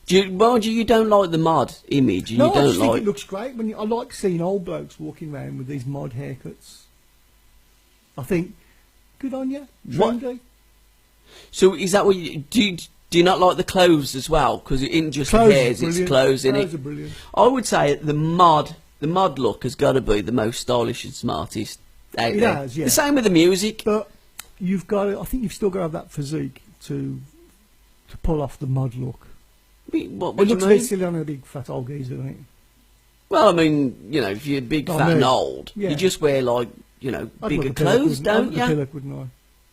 Mind you, you don't like the mod image, and No, you I don't just think like. it looks great. I like seeing old blokes walking around with these mod haircuts. I think, good on you, What? trendy. So is that what you do? Do you not like the clothes as well? Because it isn't just the Clothes hairs; are it's brilliant. clothes in Clothes it. are brilliant. I would say the mod look has got to be the most stylish and smartest out It there. has, yeah. The same with the music. But you've got to, I think you've still got to have that physique to pull off the mod look. What It do you looks a mean? bit silly on a big fat old geezer, doesn't it? Well, I mean, you know, if you're big, Oh, fat, me. and old, Yeah. you just wear like, you know, I'd bigger look a pillock, clothes, wouldn't I? I'd don't look a you? pillock, wouldn't I?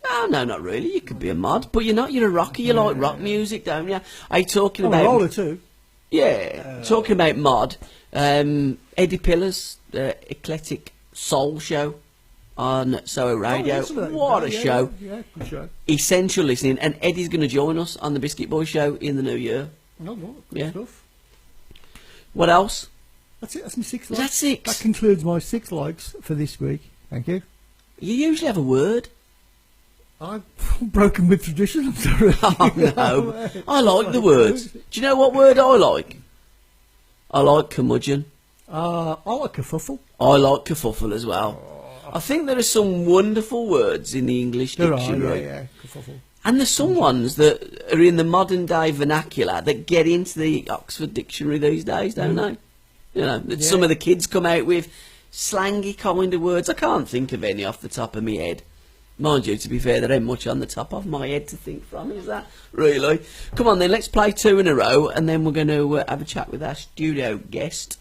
Oh, no, not really. You could be a mod, but you're not. You're a rocker. You like rock music, don't you? Are you talking I'm a about? roller too. Yeah, talking about mod. Eddie Pillar's eclectic soul show on Soho Radio. Oh, listen to that. What a Yeah, show! Yeah, good show. Essential listening, and Eddie's going to join us on the Biscuit Boys show in the new year. No, good Yeah. stuff. What else? That's it. That's my 6 Is likes. that 6? That concludes my 6 likes for this week. Thank you. You usually have a word. I've broken with tradition. I'm sorry. Oh no, I like the words. Do you know what word I like? I like curmudgeon. I like a fuffle. I like kerfuffle as well. I think there are some wonderful words in the English There are, dictionary. yeah, kerfuffle. And there's some ones that are in the modern day vernacular that get into the Oxford Dictionary these days, don't they? You know, that some Yeah. of the kids come out with slangy kind of words. I can't think of any off the top of my head. Mind you, to be fair, there ain't much on the top of my head to think from, is that? Really? Come on then, let's play 2 in a row, and then we're going to have a chat with our studio guest,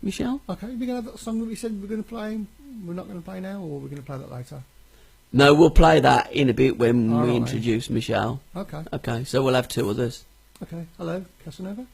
Michelle. Okay, we're going to have that song that we said we're going to play. We're not going to play now, or we're going to play that later. No, we'll play that in a bit when All we right. introduce Michelle. Okay. Okay, so we'll have 2 others. Okay. Hello, Casanova.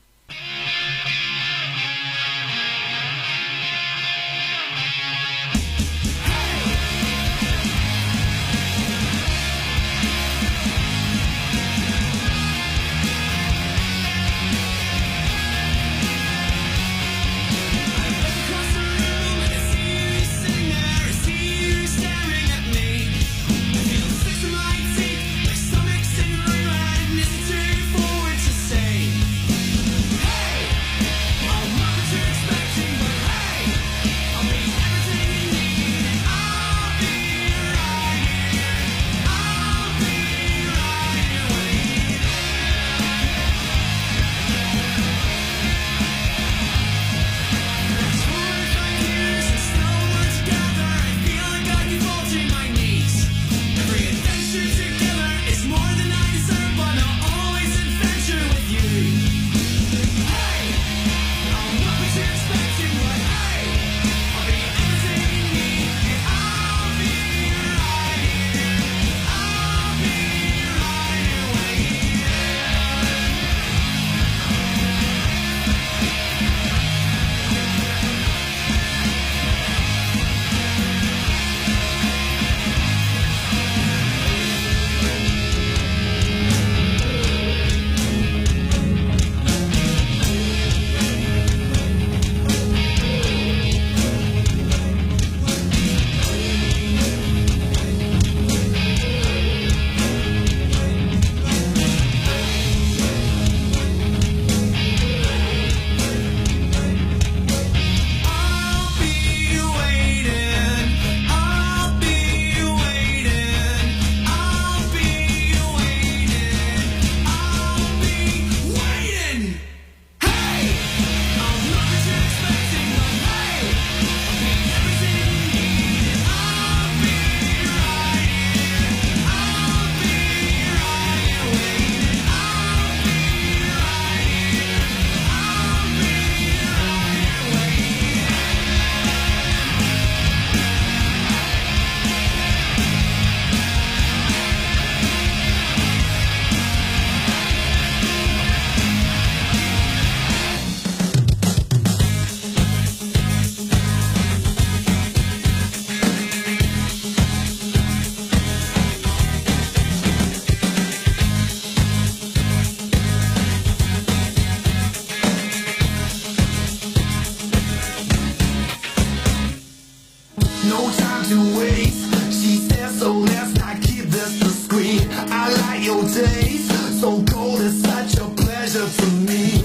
No time to waste. She says so, let's not keep this discreet. I like your taste, so cold, it's such a pleasure to me.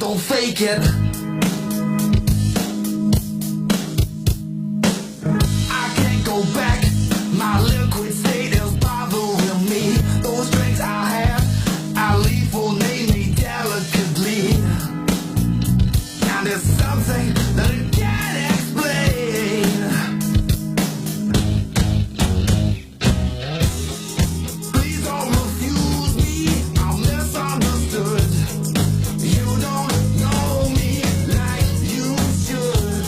don't fake it. I can't go back. My liquid state is bothering me. Those drinks I have, I leave for name me delicately. And there's something that I can't explain. Please don't refuse me, I'm misunderstood. You don't know me like you should.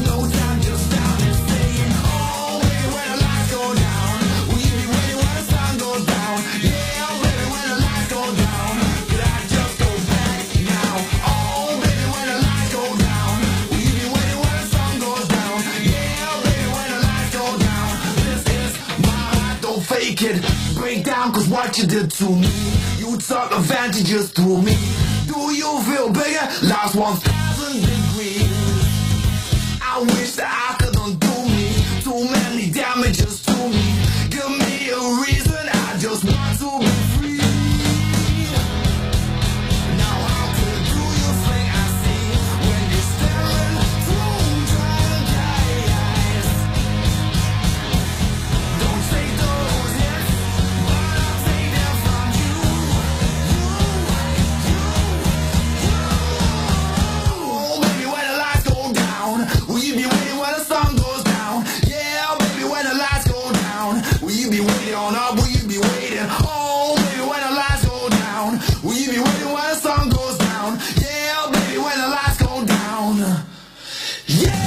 No time just down and saying, oh, baby, when the lights go down, will you be waiting when the sun goes down? Yeah, baby, when the lights go down, could I just go back now? Oh, baby, when the lights go down, will you be waiting when the sun goes down? Yeah, baby, when the lights go down, this is my heart, don't fake it. Break down, cause what you did to me, you took advantages through me. Do you feel bigger? Lost 1,000 degrees. I wish that I could undo me. Too many damages to me. Give me a reason, I just want to be free. Now how could do you think I see when you're staring through drunk eyes? Don't take those hits, but I'll take them from you. Oh, baby, when the lights go down, will you be waiting when the sun goes down? Yeah, baby, when the lights go down, will you be waiting on up? Will you be waiting? Oh, baby, when the lights go down, will you be waiting when the sun goes down? Yeah, baby, when the lights go down. Yeah.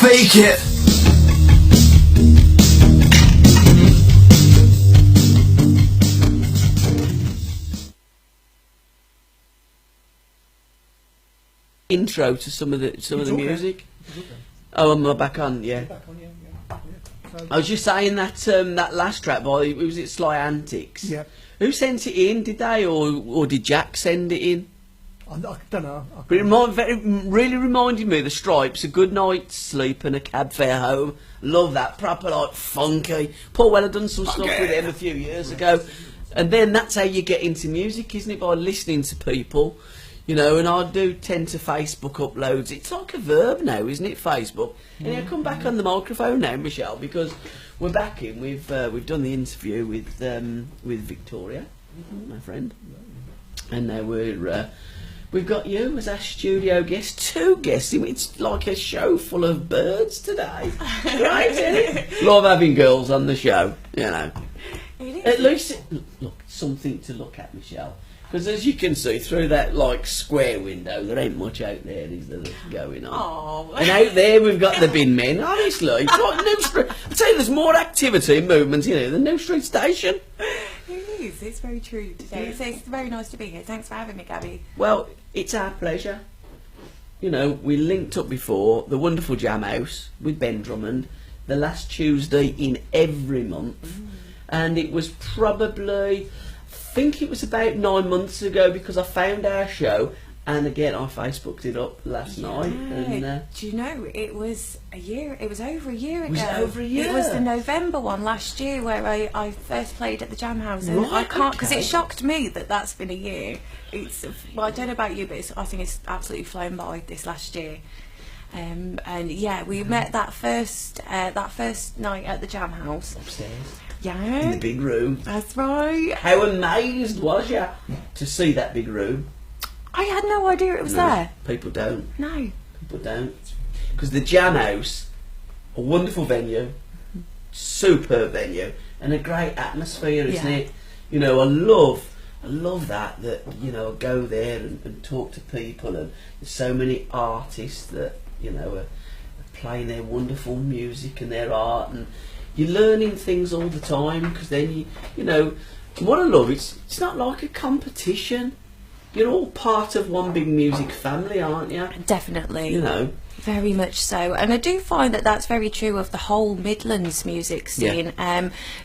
Fake it. Intro to some of the It's music. okay. Oh, am I back on? Yeah. Back on, yeah. So, I was just saying that that last track by, was it Sly Antics? yeah. Who sent it in? Did they, or did Jack send it in? I don't know. But it really reminded me of the Stripes, a good night's sleep and a cab fare home. Love that, proper like funky. Paul Weller done some stuff with them a few years ago. And then that's how you get into music, isn't it? By listening to people, you know. And I do tend to Facebook uploads. It's like a verb now, isn't it, Facebook? And I come back on the microphone now, Michelle, because we're back in. We've done the interview with Victoria, my friend, and now we've got you as our studio guest, 2 guests. It's like a show full of birds today. Right, isn't it? Love having girls on the show, you know. At least, look, something to look at, Michelle. Because as you can see through that like square window, there ain't much out there, is there, that's going on? Oh. And out there we've got the bin men. Honestly, it's like New Street. I tell you, there's more activity and movement in here than New Street Station. It is. It's very true today. It's very nice to be here. Thanks for having me, Gabby. Well, it's our pleasure. You know, we linked up before, the wonderful Jam House with Ben Drummond, the last Tuesday in every month. And it was probably, I think it was about 9 months ago, because I found our show, and again I Facebooked it up last night. And, do you know, it was over a year ago. Was it over a year? It was the November one last year where I first played at the Jam House, and Right, I can't, because okay. it shocked me that that's been a year. Well, I don't know about you, but I think it's absolutely flown by this last year. And yeah, we met that first night at the Jam House. upstairs, Yeah, in the big room. that's right. How amazed was you to see that big room? I had no idea it was No, there. People don't. No. People don't. Because the Jam House, a wonderful venue, superb venue, and a great atmosphere, isn't Yeah. it? You know, I love that, you know, go there and talk to people, and there's so many artists that, you know, are playing their wonderful music and their art, and you're learning things all the time, because then you know, what I love, it's not like a competition. You're all part of one big music family, aren't you? Definitely. You know. Very much so, and I do find that that's very true of the whole Midlands music scene.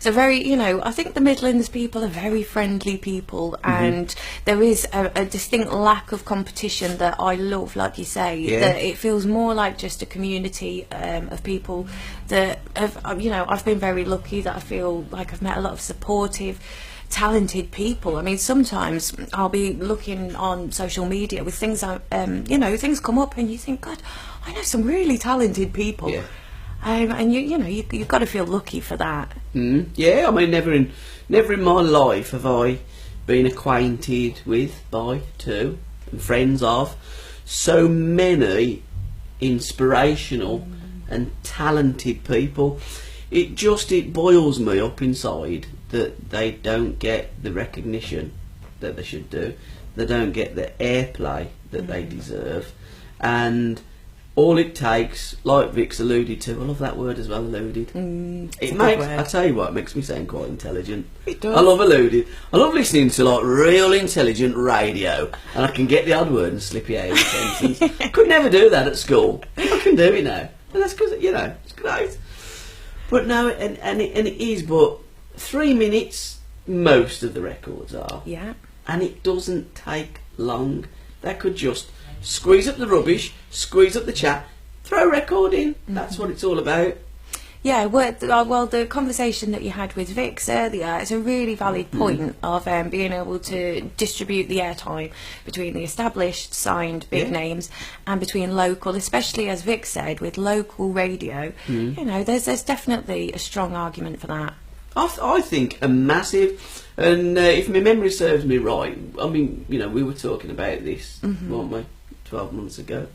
So very, you know, I think the Midlands people are very friendly people, and there is a distinct lack of competition that I love, like you say. That it feels more like just a community of people that have, you know, I've been very lucky that I feel like I've met a lot of supportive, talented people. I mean, sometimes I'll be looking on social media with things, you know, things come up and you think, God, I know some really talented people. And you know, you've got to feel lucky for that. Yeah, I mean, never in my life have I been acquainted with, by, to, and friends of so many inspirational and talented people. It boils me up inside that they don't get the recognition that they should do. They don't get the airplay that they deserve, and all it takes, like Vic's alluded to, I love that word as well, alluded. It makes, I tell you what, it makes me sound quite intelligent. It does. I love alluded. I love listening to like real intelligent radio, and I can get the odd word and slip it out of a sentence. Could never do that at school. I can do it now, and that's because, you know, it's great. But no, and it is, but 3 minutes most of the records are. Yeah. And it doesn't take long. They could just squeeze up the rubbish, squeeze up the chat, throw a record in. That's what it's all about. Yeah, well, the conversation that you had with Vix earlier is a really valid point of being able to distribute the airtime between the established, signed big names and between local, especially as Vic said, with local radio. You know, there's definitely a strong argument for that. I think a massive, and if my memory serves me right, I mean, you know, we were talking about this, weren't we, 12 months ago.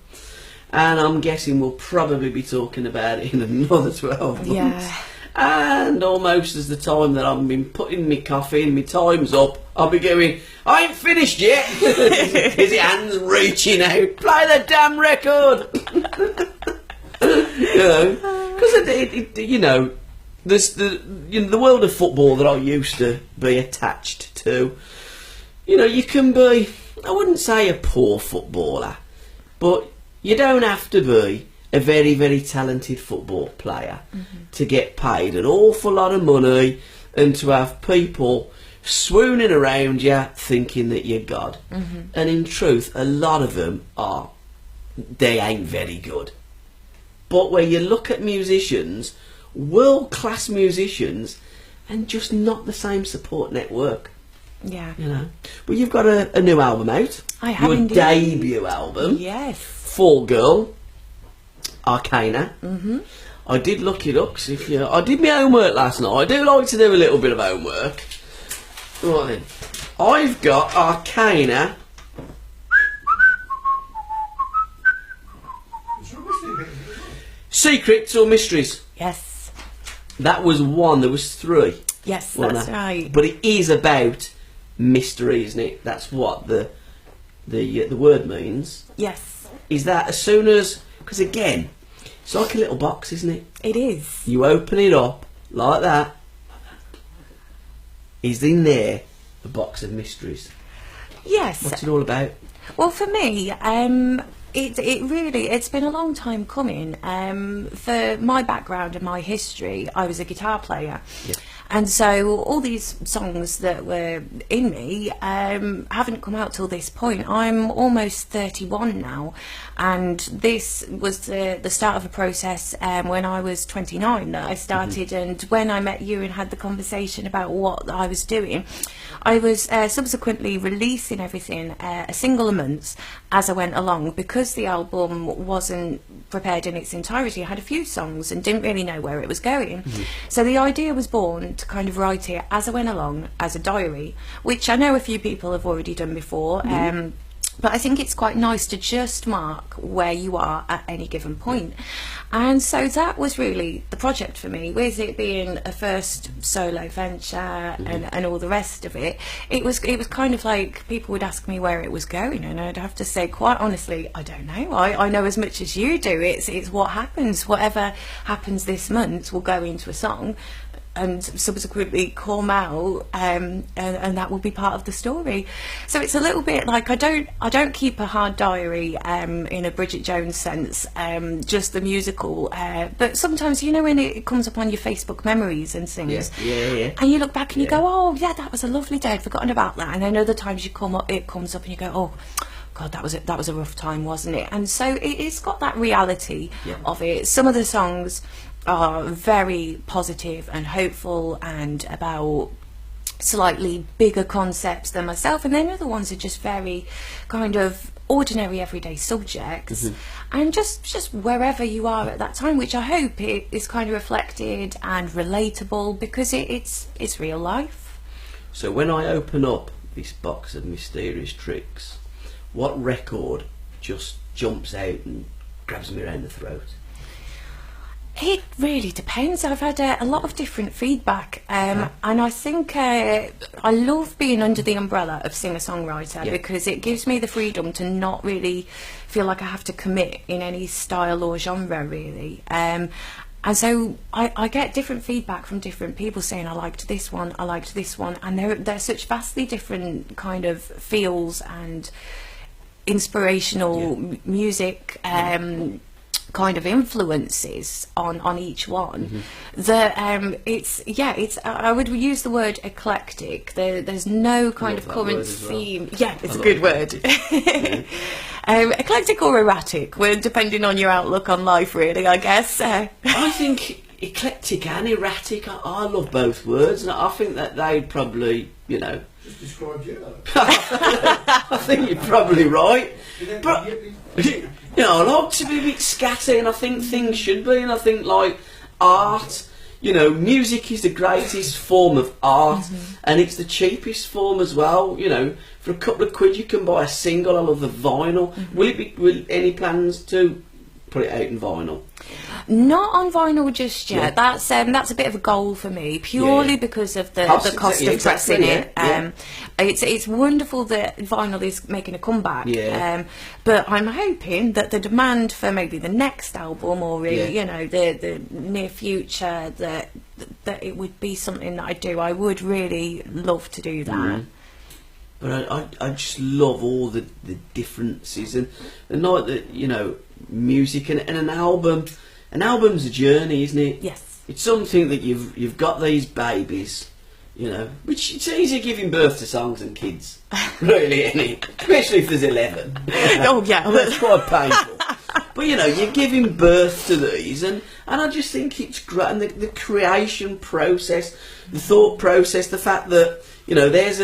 And I'm guessing we'll probably be talking about it in another 12 months. Yeah. And almost as the time that I've been putting my coffee and my time's up, I'll be going, I ain't finished yet. His hands reaching out, play the damn record. You know, because you know, the world of football that I used to be attached to, you know, you can be, I wouldn't say a poor footballer, but you don't have to be a very, very talented football player to get paid an awful lot of money and to have people swooning around you thinking that you're God. And in truth, a lot of them they ain't very good. But where you look at musicians, world-class musicians, and just not the same support network. Yeah. You know. Well, you've got a new album out. I have Your indeed. debut album. Yes. Fall Girl, Arcana. I did look it up, 'cause I did my homework last night. I do like to do a little bit of homework. Right then. I've got Arcana. Secrets or Mysteries. Yes. That was one. There was 3. Yes, wasn't that's there? right. But it is about mystery, isn't it? That's what the word means. Yes. Is that as soon as, because again, it's like a little box, isn't it? It is. You open it up like that. Is in there a box of mysteries? Yes. What's it all about? Well, for me, it's been a long time coming. For my background and my history, I was a guitar player. Yeah. And so all these songs that were in me haven't come out till this point. I'm almost 31 now, and this was the start of a process when I was 29 that I started. And when I met you and had the conversation about what I was doing, I was subsequently releasing everything, a single a month, as I went along. Because the album wasn't prepared in its entirety, I had a few songs and didn't really know where it was going. So the idea was born to kind of write it as I went along, as a diary, which I know a few people have already done before. But I think it's quite nice to just mark where you are at any given point. And so that was really the project for me, with it being a first solo venture and all the rest of it. It was kind of like people would ask me where it was going, and I'd have to say, quite honestly, I don't know. I know as much as you do. It's what happens. Whatever happens this month will go into a song and subsequently come out, and that will be part of the story. So it's a little bit like I don't keep a hard diary in a Bridget Jones sense, just the musical, but sometimes, you know, when it comes up on your Facebook memories and things, Yeah. and you look back and you go, oh yeah, that was a lovely day, I'd forgotten about that. And then other times it comes up and you go, oh God, that was a rough time, wasn't it? And so it's got that reality of it. Some of the songs are very positive and hopeful and about slightly bigger concepts than myself, and then other ones are just very kind of ordinary everyday subjects, and just wherever you are at that time, which I hope it is kind of reflected and relatable, because it's real life. So when I open up this box of mysterious tricks, what record just jumps out and grabs me around the throat? It really depends. I've had a lot of different feedback, and I think I love being under the umbrella of singer-songwriter, because it gives me the freedom to not really feel like I have to commit in any style or genre, really. And so I get different feedback from different people saying, I liked this one, and they're such vastly different kind of feels and inspirational music kind of influences on each one. That it's I would use the word eclectic. There's no kind of current theme. Yeah, it's a good word. Eclectic or erratic, well, depending on your outlook on life, really, I guess. I think eclectic and erratic, I love both words, and I think that they'd probably, you know, Just describes you, though. I think you're probably right. But, you know, I like to be a bit scatty, and I think things should be, and I think, like, art, you know, music is the greatest form of art, and it's the cheapest form as well. You know, for a couple of quid you can buy a single. I love the vinyl. Will any plans to put it out in vinyl? Not on vinyl just yet. That's a bit of a goal for me, purely because of the cost of pressing it. It's wonderful that vinyl is making a comeback. But I'm hoping that the demand for maybe the next album, or really, you know, the near future, that it would be something that I do. I would really love to do that. But I just love all the differences, and like the, you know, music and an album. An album's a journey, isn't it? Yes. It's something that you've got these babies, you know, which it's easier giving birth to songs than kids, really, isn't it? Especially if there's 11. Oh yeah, that's quite painful. But you know, you're giving birth to these, and I just think it's great, and the creation process, the thought process, the fact that, you know, there's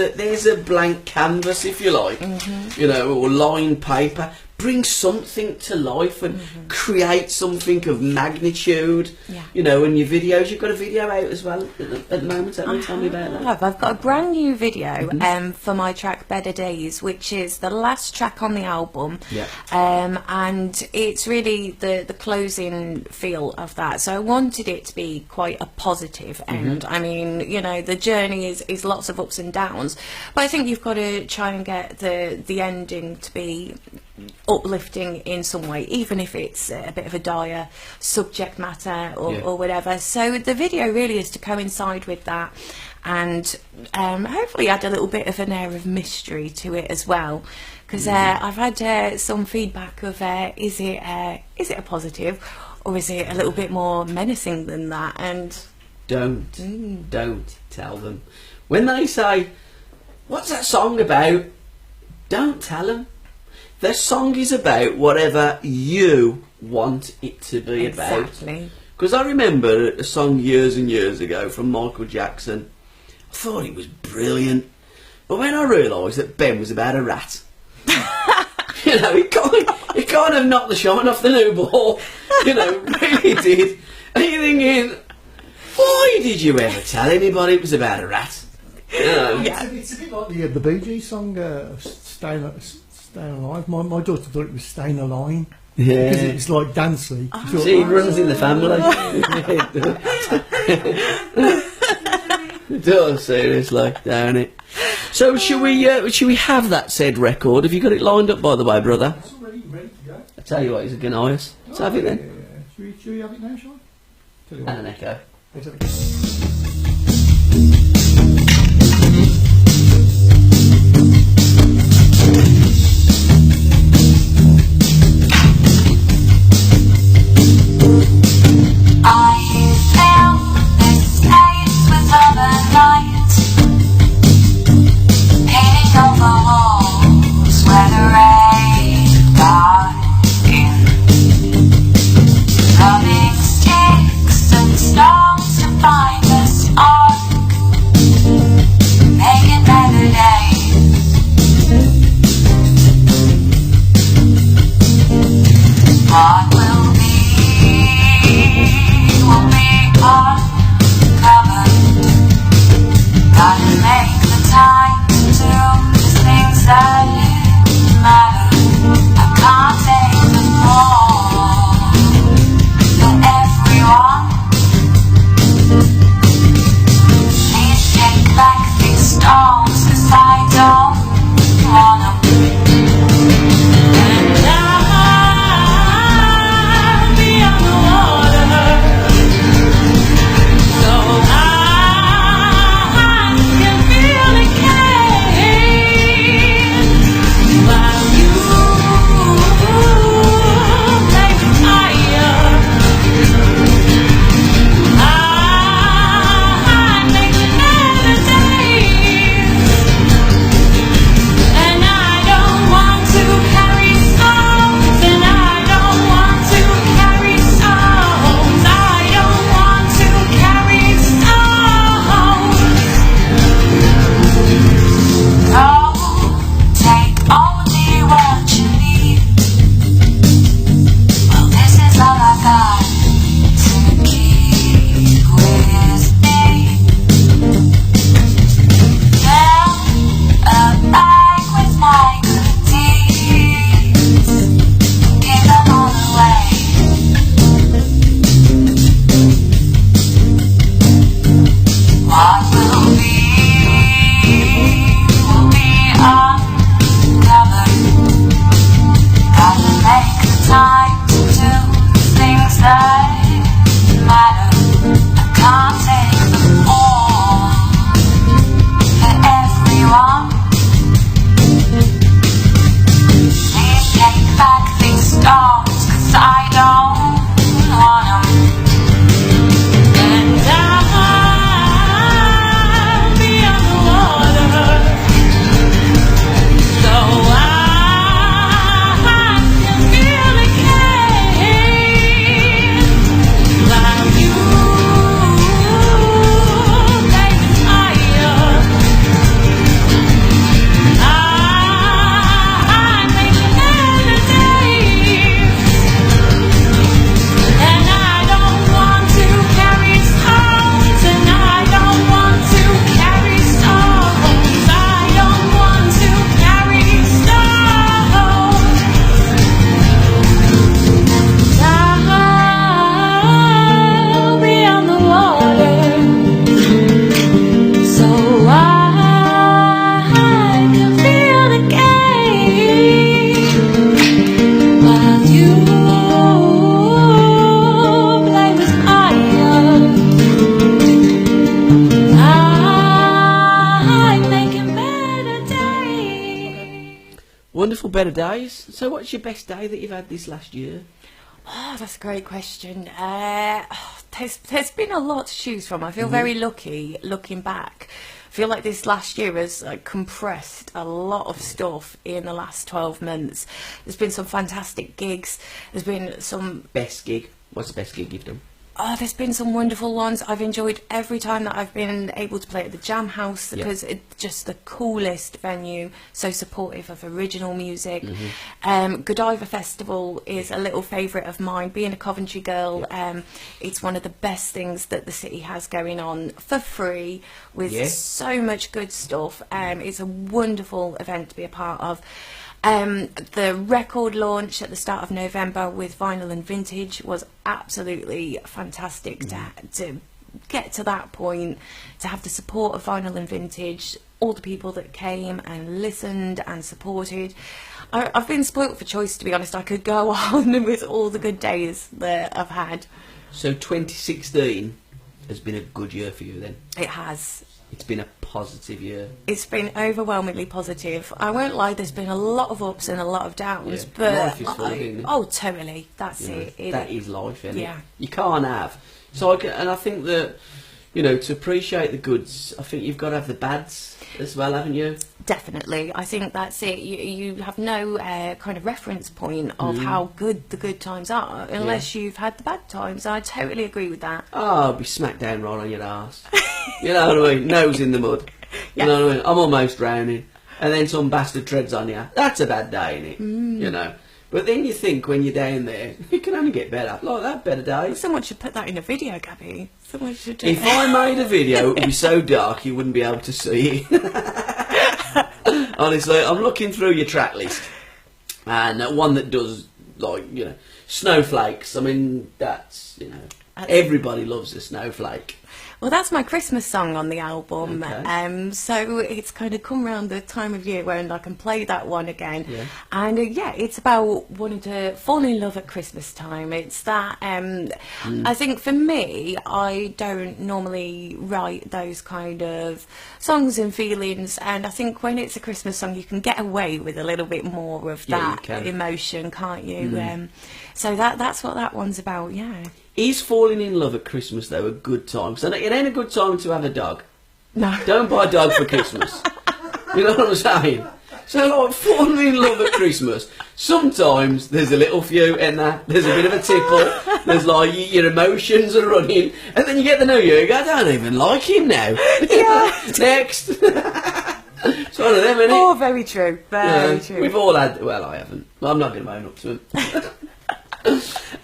a blank canvas, if you like, you know, or lined paper. Bring something to life and create something of magnitude. You know, and your videos, you've got a video out as well at the moment. Tell me about that. I've got a brand new video for my track Better Days, which is the last track on the album. And it's really the closing feel of that. So I wanted it to be quite a positive end. I mean, you know, the journey is lots of ups and downs, but I think you've got to try and get the ending to be uplifting in some way, even if it's a bit of a dire subject matter or whatever. So the video really is to coincide with that, and hopefully add a little bit of an air of mystery to it as well, because I've had some feedback of is it a positive, or is it a little bit more menacing than that? And don't tell them when they say, what's that song about? Don't tell them. The song is about whatever you want it to be about. Exactly. Because I remember a song years and years ago from Michael Jackson. I thought it was brilliant. But when I realised that Ben was about a rat, you know, it kind of knocked the shine off the new ball. You know, really did. And you're thinking, why did you ever tell anybody it was about a rat? You know? It's a bit like the Bee Gees song, Staying alive. My daughter thought it was staying alive. Yeah. Because it's like dancing. See, it runs in the family. It does, seriously, don't it? So, should we have that said record? Have you got it lined up, by the way, brother? It's already ready to go. I tell you what, he's a Gonias. Let's have it then. Yeah. Should we have it now, shall we? Tell you what. And an echo. Let's have it. I felt this place was overnight, painting over walls where the rain got in, rubbing sticks and stones to find a spark, making better days. What will be uncovered. Gotta make the time to do the things that matter. I can't take them all for everyone. Please take back these stones, 'cause I don't want them. And I'll be on the water, so I can feel the cane while you play with fire. I make the melodies, and I don't want to carry stones, and I don't want to carry stones, I don't want to carry stones. No, take only what you need. Well, this is all I got to keep with me. Fill a bag with my good deeds, give them all away. What will be uncovered. Gotta make the time to do the things that matter. I can't take them all for everyone. Please take back these stones, 'cause I don't want them. And I'll be on the water, so I can feel the cane while you play with fire. I make the melodies, and I don't want to carry stones, and I don't want to carry stones, I don't want to carry stones. I'll be on the water, so I can feel the game while you play with fire. I'm making better days. Wonderful, better days. So, what's your best day that you've had this last year? Oh, that's a great question. There's been a lot to choose from. I feel very lucky looking back. I feel like this last year has compressed a lot of stuff in the last 12 months. There's been some fantastic gigs. There's been some Best gig? What's the best gig you've done? Oh, there's been some wonderful ones. I've enjoyed every time that I've been able to play at the Jam House because it's just the coolest venue, so supportive of original music. Godiva Festival is a little favourite of mine. Being a Coventry girl, it's one of the best things that the city has going on for free with so much good stuff. It's a wonderful event to be a part of. The record launch at the start of November with Vinyl and Vintage was absolutely fantastic to get to that point, to have the support of Vinyl and Vintage, all the people that came and listened and supported. I've been spoilt for choice, to be honest. I could go on with all the good days that I've had. So 2016 has been a good year for you then? It has. It's been a positive year. It's been overwhelmingly positive. I won't lie, there's been a lot of ups and a lot of downs, Yeah. but Life is full, isn't it? oh, totally. That's You know, it. that is life, isn't Yeah. it? You can't have. So I think that, you know, to appreciate the goods, I think you've got to have the bads as well, haven't you? Definitely. I think that's it. You have no kind of reference point of how good the good times are unless you've had the bad times. I totally agree with that. Oh, I'll be smacked down right on your arse. You know what I mean? Nose in the mud. You know what I mean? I'm almost drowning. And then some bastard treads on you. That's a bad day, innit? You know? But then you think when you're down there, it can only get better. Like that, better days. Someone should put that in a video, Gabby. Someone should do If I made a video, it would be so dark you wouldn't be able to see it. Honestly, I'm looking through your track list. And one that does, like, you know, snowflakes. I mean, that's, you know, everybody loves a snowflake. Well, that's my Christmas song on the album. Okay. So it's kind of come around the time of year when I can play that one again. Yeah. And yeah, it's about wanting to fall in love at Christmas time. It's that, I think for me, I don't normally write those kind of songs and feelings. And I think when it's a Christmas song, you can get away with a little bit more of Yeah, you that can. emotion, can't you? So that's what that one's about, yeah. Is falling in love at Christmas, though, a good time? Because it ain't a good time to have a dog. No. Don't buy a dog for Christmas. You know what I'm saying? So, like, falling in love at Christmas, sometimes there's a little few in there, there's a bit of a tipple, there's like your emotions are running, and then you get the new year, you go, I don't even like him now. Yeah. Next. It's one of them, isn't it? Oh, very true. Very true. We've all had, well, I haven't. I'm not going to own up to him.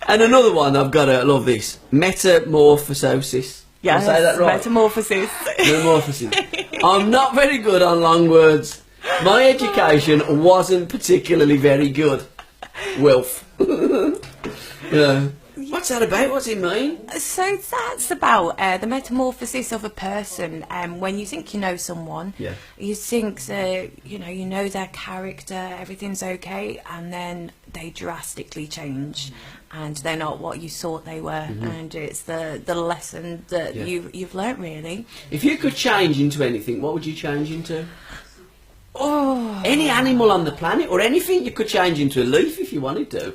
And another one, I've got to love this. Metamorphosis. Yes, Did I say that right? Metamorphosis. Metamorphosis. I'm not very good on long words. My education wasn't particularly very good. Wilf. Yeah. What's that about? What's it mean? So that's about the metamorphosis of a person. When you think you know someone, Yeah. you think that you know their character, everything's okay, and then they drastically change, and they're not what you thought they were. And it's the lesson that Yeah. you've learnt, really. If you could change into anything, what would you change into? Oh, Any animal on the planet, or anything you could change into a leaf if you wanted to.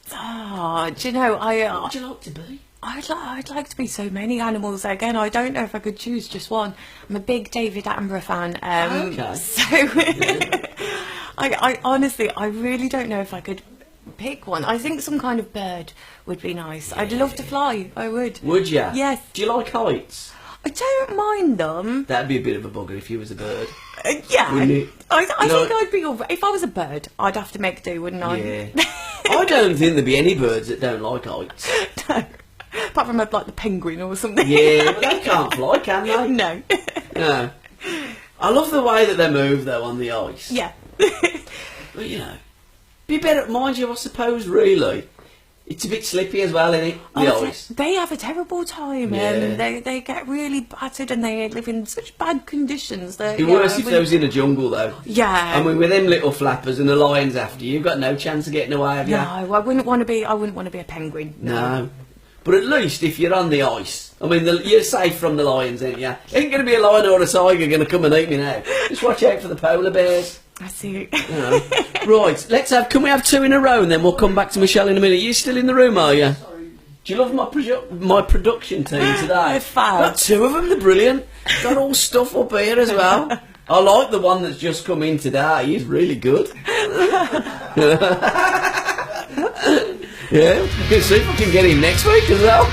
do you know What would you like to be? I'd like to be so many animals. Again, I don't know if I could choose just one. I'm a big David Attenborough fan. Okay. So I honestly, I really don't know if I could pick one. I think some kind of bird would be nice. I'd love to fly. I would. Would you? Yes. Do you like heights? I don't mind them. That'd be a bit of a bugger if you was a bird. Yeah. Wouldn't it? I No. think I'd be all right. If I was a bird, I'd have to make do, wouldn't I? Yeah. I don't think there'd be any birds that don't like heights. No. Apart from like the penguin or something. Yeah, but they can't fly, can they? No. No. I love the way that they move, though, on the ice. Yeah. But, you know, be better, mind you, I suppose, really. It's a bit slippy as well, isn't it? The Oh, ice. they have a terrible time, Yeah. and they get really battered, and they live in such bad conditions that. It'd be worse if they was in a jungle, though. Yeah. I mean, with them little flappers and the lions after you, you've got no chance of getting away, have you? No, I wouldn't want to be. I wouldn't want to be a penguin. No. But at least if you're on the ice, I mean, you're safe from the lions, ain't you? Ain't going to be a lion or a tiger going to come and eat me now. Just watch out for the polar bears. I see. You know. Right, can we have two in a row and then we'll come back to Michelle in a minute. You still in the room, are you? Do you love my production team today? They're fab. Got two of them, they're brilliant. Got all stuff up here as well. I like the one that's just come in today, he's really good. Yeah, we can see if we can get him next week as well.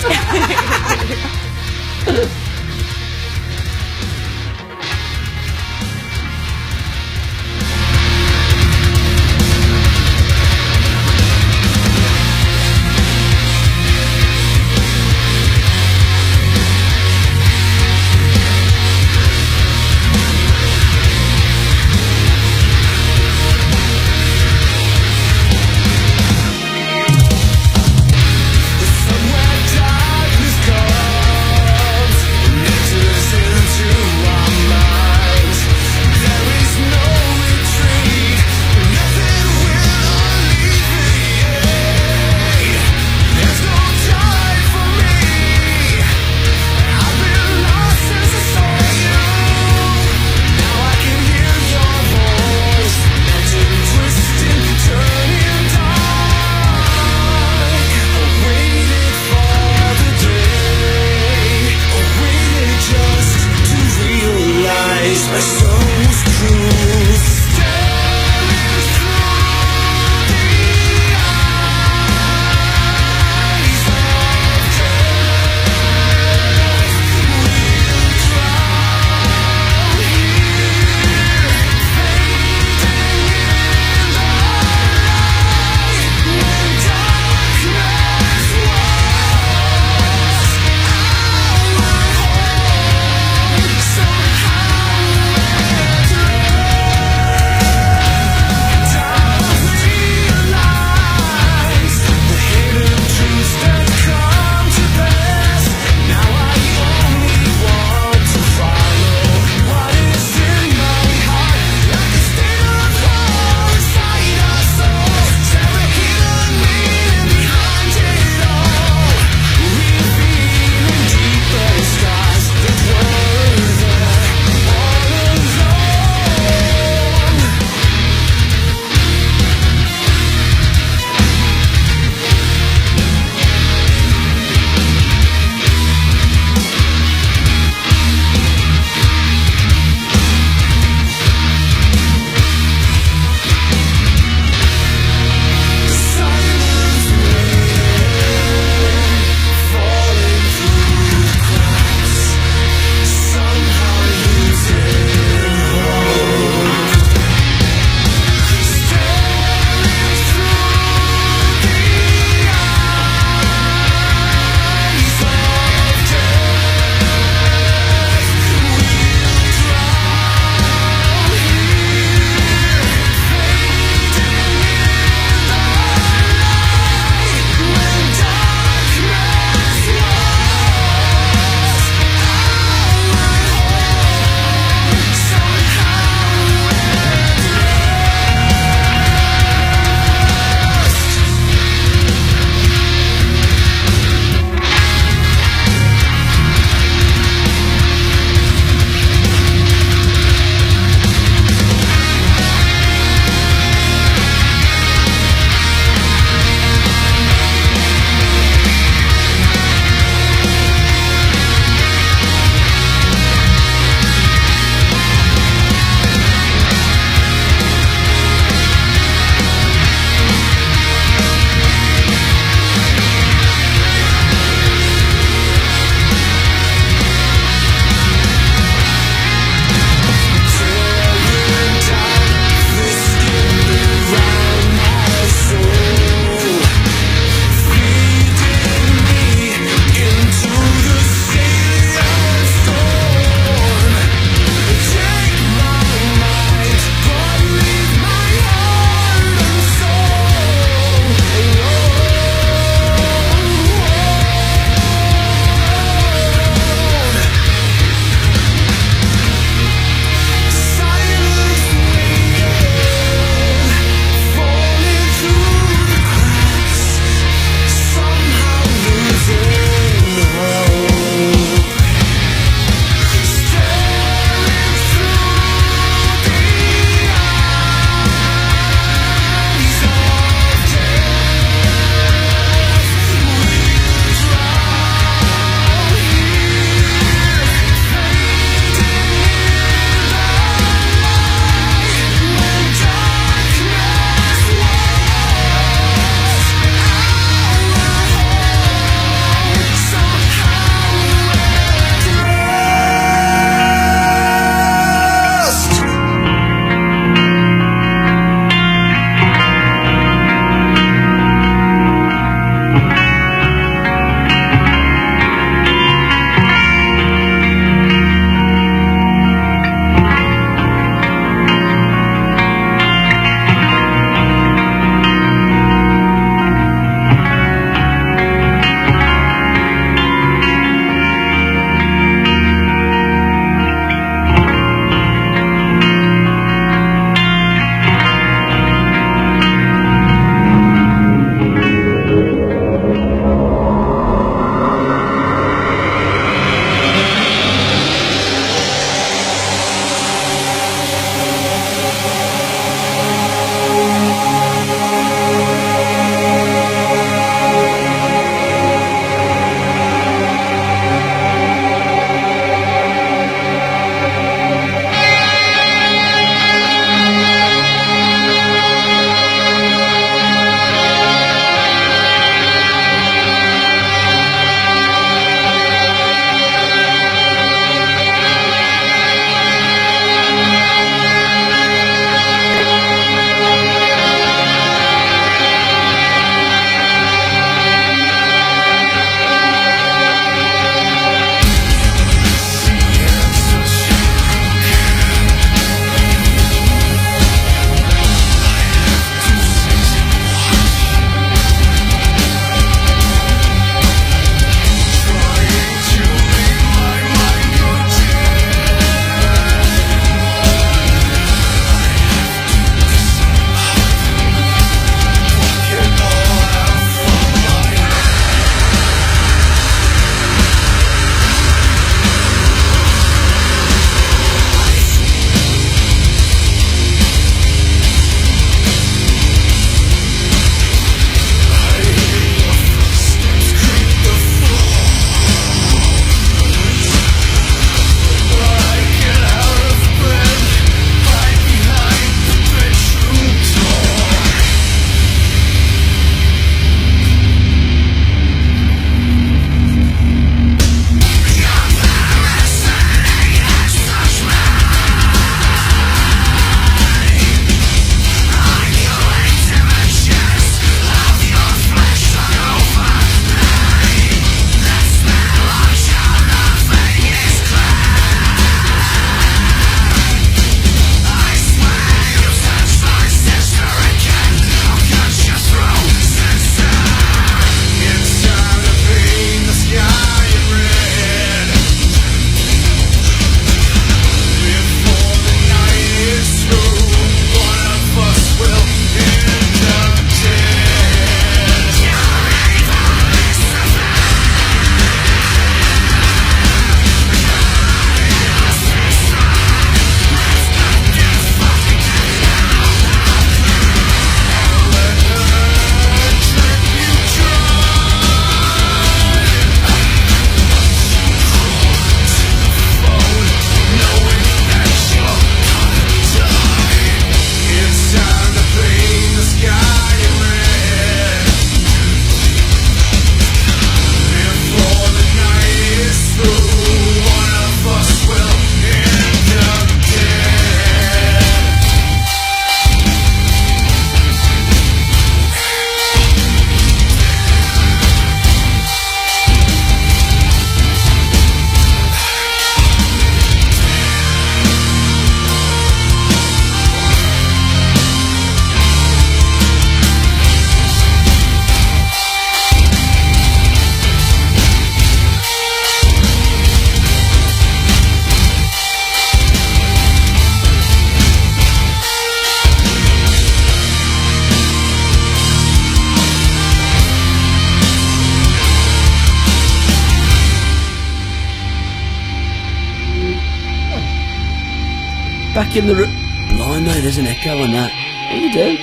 back in the blimey, there's an echo on that. What do you do?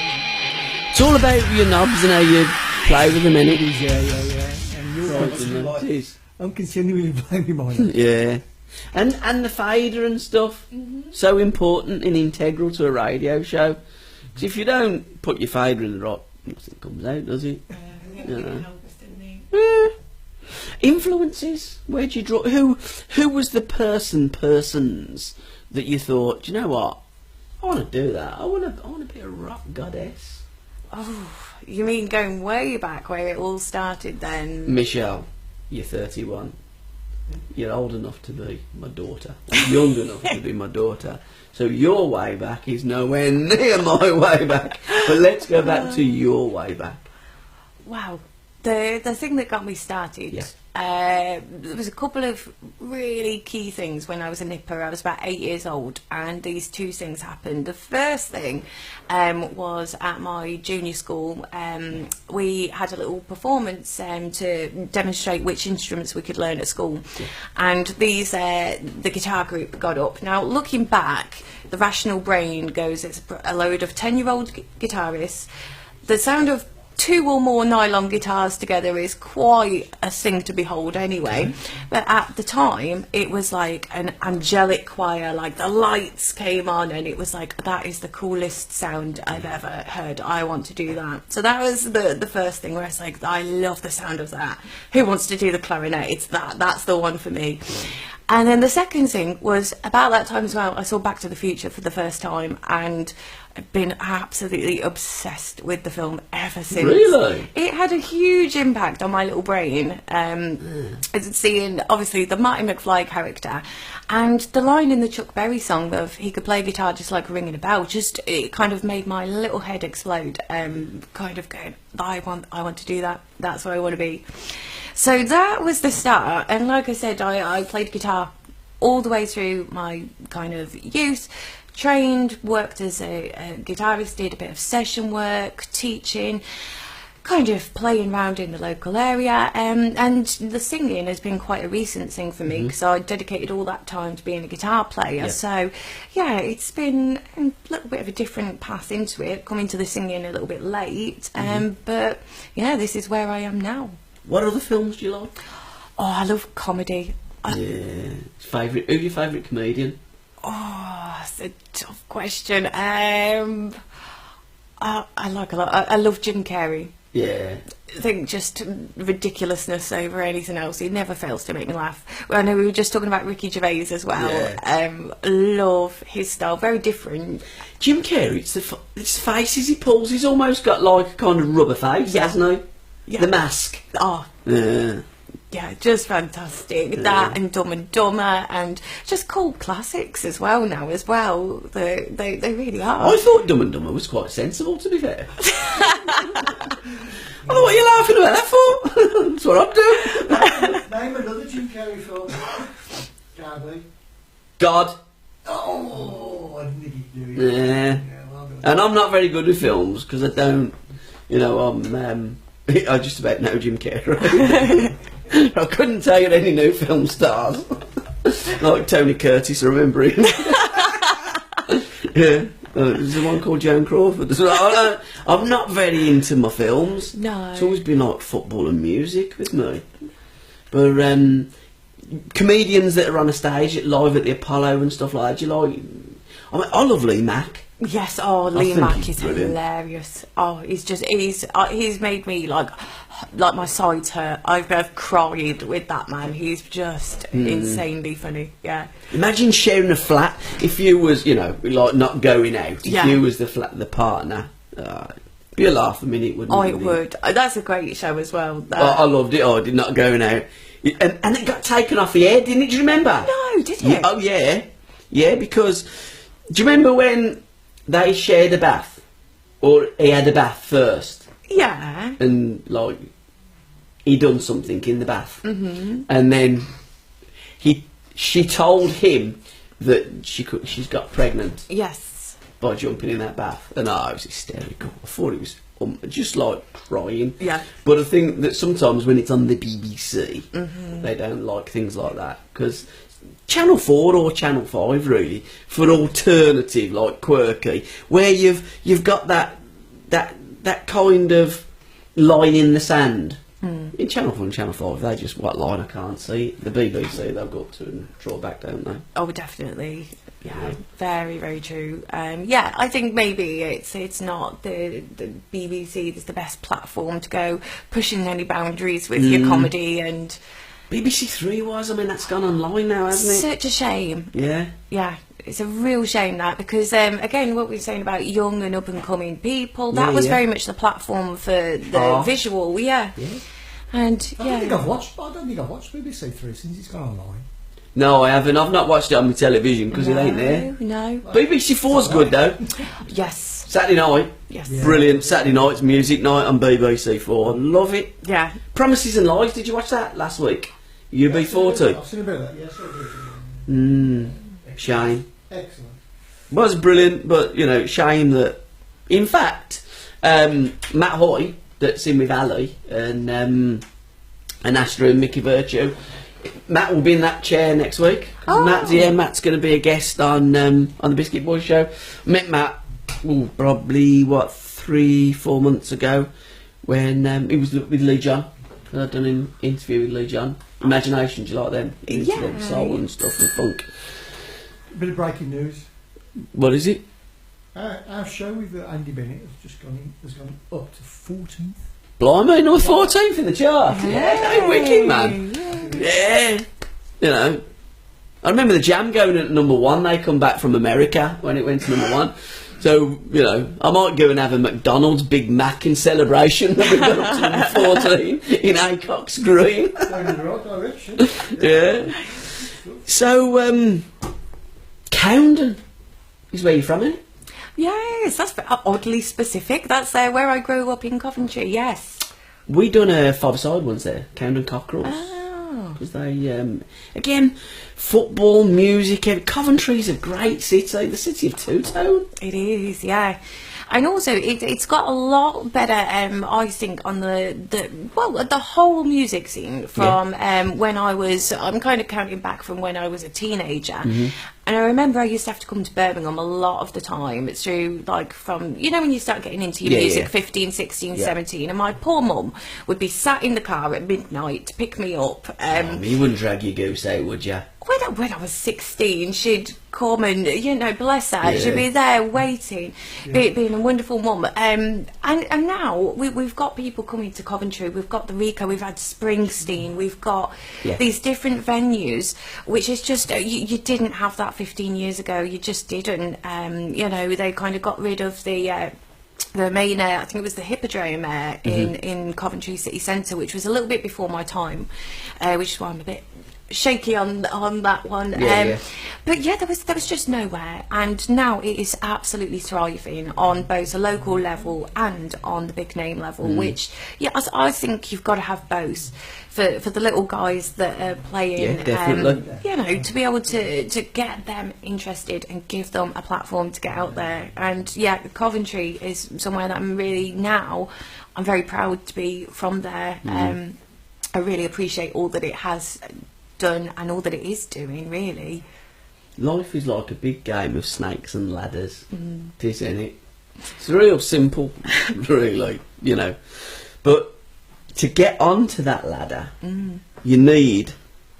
It's all about your knobs and how you play with them, innit? It is, yeah. And you're It is. I'm continually blaming mine. Yeah. And the fader and stuff. So important and integral to a radio show. 'Cause if you don't put your fader in the right, nothing comes out, does it? Yeah. Influences. Where'd you draw? Who was the persons that you thought, do you know what? I want to do that. I want to be a rock goddess. Oh, you mean going way back where it all started then? Michelle, you're 31. You're old enough to be my daughter. Young enough to be my daughter. So your way back is nowhere near my way back. But let's go back to your way back. Wow. The thing that got me started, Yeah. there was a couple of really key things when I was a nipper. I was about 8 years old, and these two things happened. The first thing was at my junior school. We had a little performance to demonstrate which instruments we could learn at school, and these the guitar group got up. Now, looking back, the rational brain goes, it's a load of 10-year-old guitarists. The sound of 2 or more nylon guitars together is quite a thing to behold anyway. But at the time, it was like an angelic choir, like the lights came on and it was like, that is the coolest sound I've ever heard. I want to do that. So that was the first thing where it's like, I love the sound of that. Who wants to do the clarinet? It's that's the one for me. And then the second thing was about that time as well, I saw Back to the Future for the first time, and I've been absolutely obsessed with the film ever since. Really? It had a huge impact on my little brain. Seeing, obviously, the Marty McFly character, and the line in the Chuck Berry song of he could play guitar just like ringing a bell, just it kind of made my little head explode. Kind of going, I want to do that. That's where I want to be. So that was the start, and like I said, I played guitar all the way through my kind of youth, trained, worked as a guitarist, did a bit of session work, teaching, kind of playing around in the local area, and the singing has been quite a recent thing for me because I dedicated all that time to being a guitar player. Yep. So yeah, it's been a little bit of a different path into it, coming to the singing a little bit late, but yeah, this is where I am now. What other films do you like? Oh, I love comedy. Yeah. Who's your favourite comedian? Oh, it's a tough question. I like a lot. I love Jim Carrey. Yeah. I think just ridiculousness over anything else. He never fails to make me laugh. Well, I know we were just talking about Ricky Gervais as well. Yeah. Love his style. Very different. Jim Carrey, it's faces he pulls. He's almost got like a kind of rubber face, hasn't he? Yeah. The Mask. Oh, Yeah. yeah, just fantastic. Yeah. That and Dumb and Dumber, and just cult classics as well now as well. They really are. I thought Dumb and Dumber was quite sensible, to be fair. I thought, what are you laughing about that for? That's what I'm doing. Name another Jim Carrey film. Darby. God. Oh, I didn't think he'd do it. Yeah. Well done. And I'm not very good with films because I don't, I just about know Jim Carrey. I couldn't tell you any new film stars. Like Tony Curtis, I remember him. Yeah. There's the one called Joan Crawford. I'm not very into my films. No. It's always been like football and music with me. But comedians that are on a stage live at the Apollo and stuff like that, do you like... I love Lee Mack. Yes, oh, Lee think Mack he's is brilliant. hilarious. Oh, he's made me like my sides hurt. I've cried with that man. He's just insanely funny. Yeah. Imagine sharing a flat if you was, like not going out. Yeah. If you was the partner, be a laugh a minute, wouldn't Oh, it? it would. That's a great show as well. I loved it. I did not going out, and it got taken off the air, didn't it? Do you remember? No, did Yeah, it? oh yeah, because do you remember when they shared a bath, or he had a bath first? Yeah. And like he done something in the bath, and then she told him that she's got pregnant Yes. by jumping in that bath, and it was hysterical. I thought it was just like crying. Yeah. But I think that sometimes when it's on the BBC, they don't like things like that because Channel 4 or Channel 5 really, for alternative, like quirky, where you've got that kind of line in the sand. In Channel 4 and Channel 5, they just, what line I can't see. The BBC, they've got to and draw back, don't they? Oh, definitely. Yeah, very, very true. Yeah, I think maybe it's not the BBC is the best platform to go pushing any boundaries with your comedy, and BBC Three was, I mean, that's gone online now, hasn't it? such a shame. Yeah. Yeah, it's a real shame that, because again, what we were saying about young and up and coming people, that Yeah, was yeah. very much the platform for the Oh. visual. Yeah. And I don't think yeah, I've watched BBC Three since it's gone online. No, I haven't. I've not watched it on my television because it ain't there. No. BBC Four's good though. Yes. Saturday night. Yes. Yeah. Brilliant. Saturday night's music night on BBC Four. Love it. Yeah. Promises and Lies. Did you watch that last week? UB40. I've seen a bit of that. Yes, I do. Shame. Excellent. Was brilliant, but you know, shame that. In fact, Matt Hoy, that's in with Ali and Astra and Mickey Virtue. Matt will be in that chair next week. Oh. Matt's going to be a guest on the Biscuit Boys show. Met Matt probably 3-4 months ago when he was with Lee John. I'd done an interview with Lee John. Imagination, do you like them? Into Yeah. them soul and stuff and funk. Bit of breaking news. What is it? Our show with Andy Bennett has gone up to 14th. Blimey, number 14th in the chart. Yeah, wicked, man. Yeah. You know, I remember the Jam going at number 1. They come back from America when it went to number 1. So, you know, I might go and have a McDonald's Big Mac in celebration that we've got up to number 14 in Acock's Green. Going in the right direction. Yeah. So, Coundon is where you're from, isn't it? Yes, that's oddly specific. That's where I grew up in Coventry. Yes. We done a 5-side ones there, Coundon Cockerels. Oh. Because they, again, football, music, Coventry's a great city, the city of two-tone. It is, yeah. And also, it's got a lot better, I think, on the whole music scene from when I'm kind of counting back from when I was a teenager. And I remember I used to have to come to Birmingham a lot of the time. It's through, like, from, you know, when you start getting into your music, 15, 16, 17, and my poor mum would be sat in the car at midnight to pick me up. You wouldn't drag your goose out, would you? When I was 16, she'd come and, you know, bless her, Yeah. she'd be there waiting, being a wonderful mum. And now we've got people coming to Coventry, we've got the Rico, we've had Springsteen, we've got these different venues, which is just, you didn't have that 15 years ago, you just didn't. You know, they kind of got rid of the main, I think it was the Hippodrome in Coventry City Centre, which was a little bit before my time, which is why I'm a bit shaky on that one. But yeah, there was just nowhere, and now it is absolutely thriving on both a local level and on the big name level, which I think you've got to have both for the little guys that are playing. Yeah, definitely. You know, to be able to get them interested and give them a platform to get out there. And yeah, Coventry is somewhere that I'm very proud to be from there. I really appreciate all that it has done and all that it is doing, really. Life is like a big game of snakes and ladders, isn't it? It's real simple, really, you know. But to get onto that ladder, you need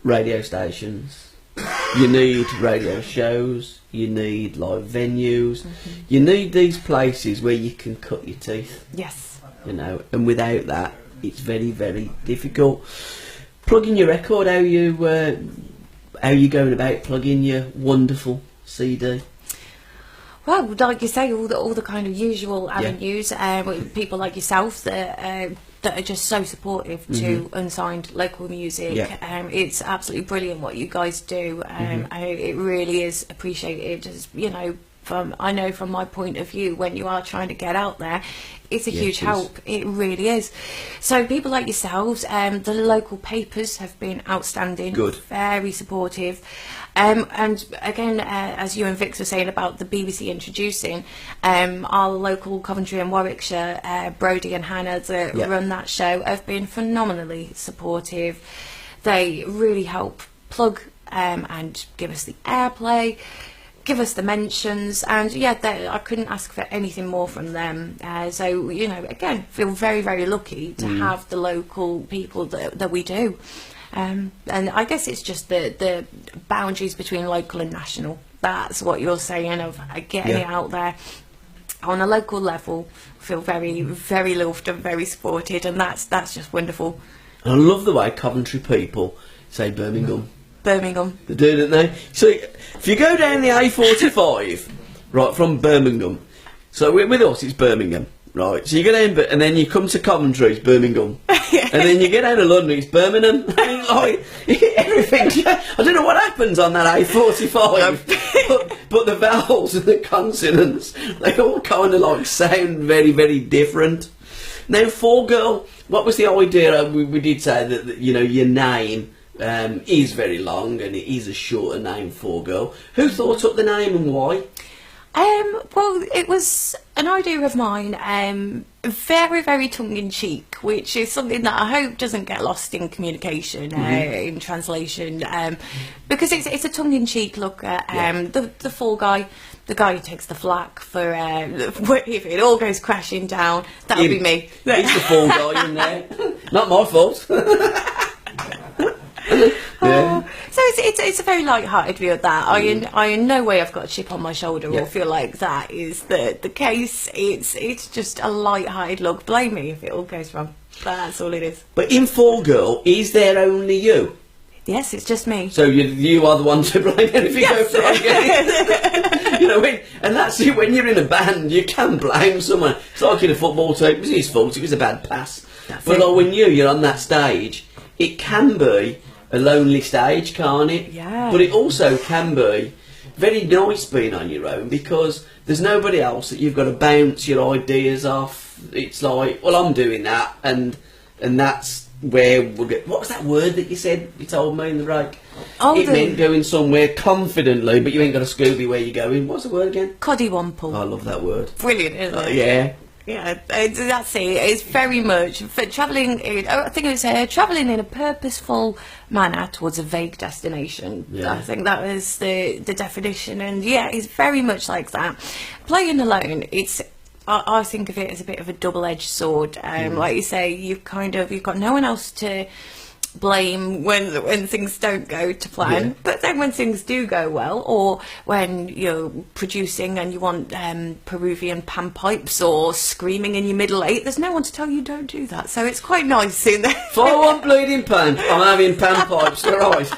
radio stations, you need radio shows, you need live venues, you need these places where you can cut your teeth, Yes. you know, and without that, it's very, very difficult. Plugging your record, how you going about plugging your wonderful CD? Well, like you say, all the kind of usual avenues. With people like yourself that are just so supportive to unsigned local music. It's absolutely brilliant what you guys do. It really is appreciated. Just, you know, from my point of view, when you are trying to get out there, it's a huge help. It really is. So people like yourselves, the local papers have been outstanding. Good. Very supportive. And again, as you and Vix were saying about the BBC introducing, our local Coventry and Warwickshire, Brodie and Hannah that run that show, have been phenomenally supportive. They really help plug and give us the airplay, give us the mentions, and I couldn't ask for anything more from them. So again, feel very, very lucky to have the local people that we do. And I guess it's just the boundaries between local and national. That's what you're saying, of getting it out there on a local level. Feel very, very loved and very supported, and that's just wonderful. I love the way Coventry people say Birmingham. Birmingham. They do, don't they? So if you go down the A45, right, from Birmingham, so with us it's Birmingham, right? So you go down, and then you come to Coventry, it's Birmingham. And then you get out of London, it's Birmingham. Like, everything. I don't know what happens on that A45, but the vowels and the consonants, they all kind of like sound very, very different. Now, Fall Girl, what was the idea? We did say that your name is very long and it is a shorter name, Fall Girl. Who thought up the name and why? Well, it was an idea of mine, very, very tongue-in-cheek, which is something that I hope doesn't get lost in communication, in translation, because it's a tongue-in-cheek look at the fall guy, the guy who takes the flak for if it all goes crashing down. That'll be me. He's the fall guy in there. Not my fault. So it's a very light-hearted view of that. I in no way have got a chip on my shoulder or feel like that is the case. It's just a light-hearted look. Blame me if it all goes wrong. That's all it is. But in Fall Girl, is there only you? Yes, it's just me. So you are the one to blame if you go wrong. And that's it. When you're in a band, you can blame someone. It's like in a football team. It was his fault. It was a bad pass. But like when you're on that stage, it can be a lonely stage, can't it? Yeah. But it also can be very nice being on your own, because there's nobody else that you've got to bounce your ideas off. It's like, well, I'm doing that, and that's where we'll get. What was that word that you said? You told me in the break. It meant going somewhere confidently, but you ain't got a Scooby where you're going. What's the word again? Coddywomple. I love that word. Brilliant, isn't it? Yeah. Yeah, that's it. It's very much for travelling. I think it was travelling in a purposeful manner towards a vague destination. Yeah. I think that was the definition, and it's very much like that. Playing alone, I think of it as a bit of a double-edged sword. Like you say, you've got no one else to blame when things don't go to plan, but then when things do go well, or when you're producing and you want Peruvian panpipes or screaming in your middle eight, there's no one to tell you don't do that, so it's quite nice in there. If I want bleeding pan, I'm having panpipes, right?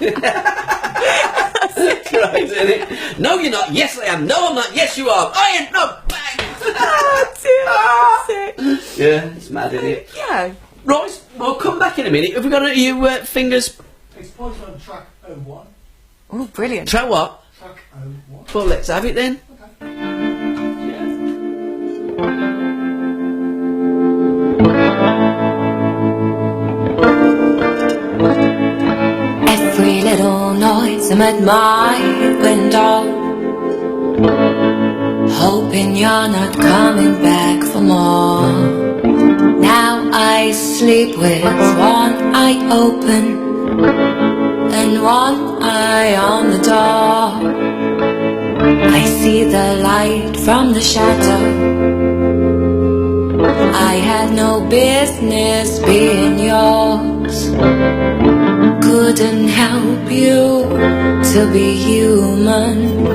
That's great, isn't it? No, you're not. Yes, I am. No, I'm not. Yes, you are. I am not. Bang. That's it. Yeah, it's mad, isn't it? Yeah. Right, we'll come back in a minute. Have we got you fingers? It's pointed on track 01. Oh, brilliant. Try what? Track 01. Well, let's have it then. Every little noise I'm at my window, hoping you're not coming back for more. Now I sleep with one eye open and one eye on the door. I see the light from the shadow. I had no business being yours. Couldn't help you to be human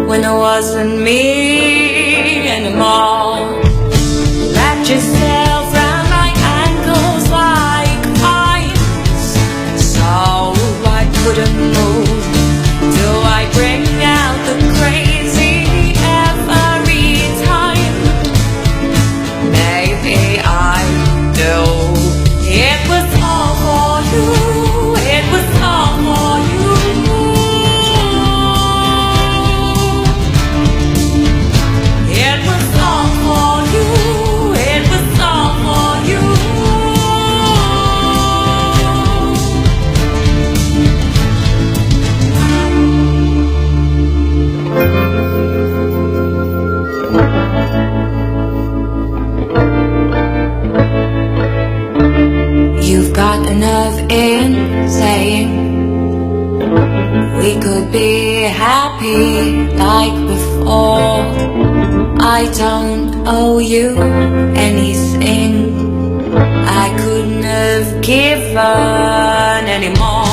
when it wasn't me anymore. Wrapped yourself round my ankles like ice, so I couldn't move till I bring out the crazy every time. Maybe I do. It was all for you. It was all for you. It was all for you. It was all to be happy like before. I don't owe you anything I couldn't have given anymore.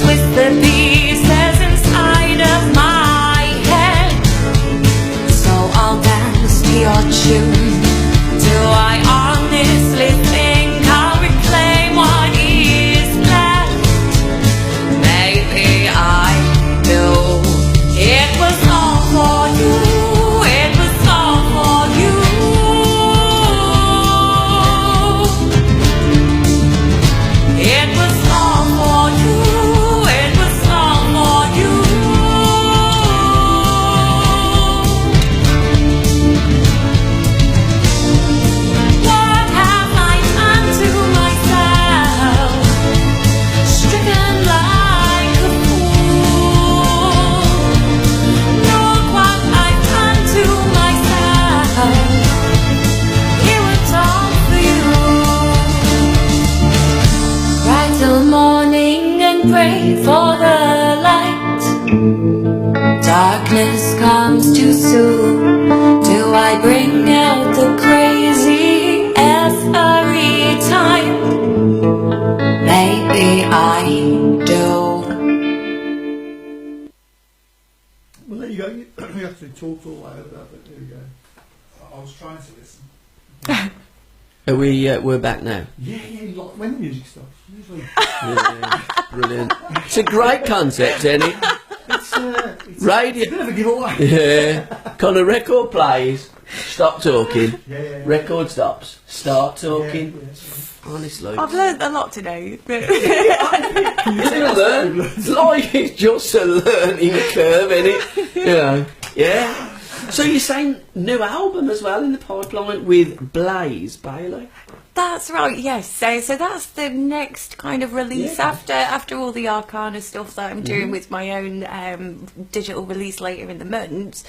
With the pieces inside of my head, so I'll dance to your tune. Do I honestly think I'll reclaim what is left? Maybe I do. It was all for you. It was all for you. It was all for you. It was all for you. What have I done to myself? Stricken like a fool. Look what I've done to myself. Here it's all for you. Cry till morning and pray for the light. Darkness comes too soon. Do I bring out the crazy every time? Maybe I do. Well, there you go. You actually talked all the way over that, but there you go. I was trying to listen. Are we're back now. Yeah, like when the music stops. Usually. Yeah, brilliant. It's a great concept, isn't it? It's Radio. a bit of a giveaway. Yeah. Kind of record plays, stop talking. Yeah. Record stops, start talking. Yeah. Honestly. I've learned a lot today. You're gonna learn. Like it's just a learning curve, isn't it? You know. Yeah. So you're saying new album as well in the pipeline with Blaze Bailey? That's right, yes. So that's the next kind of release after all the Arcana stuff that I'm doing with my own digital release later in the month.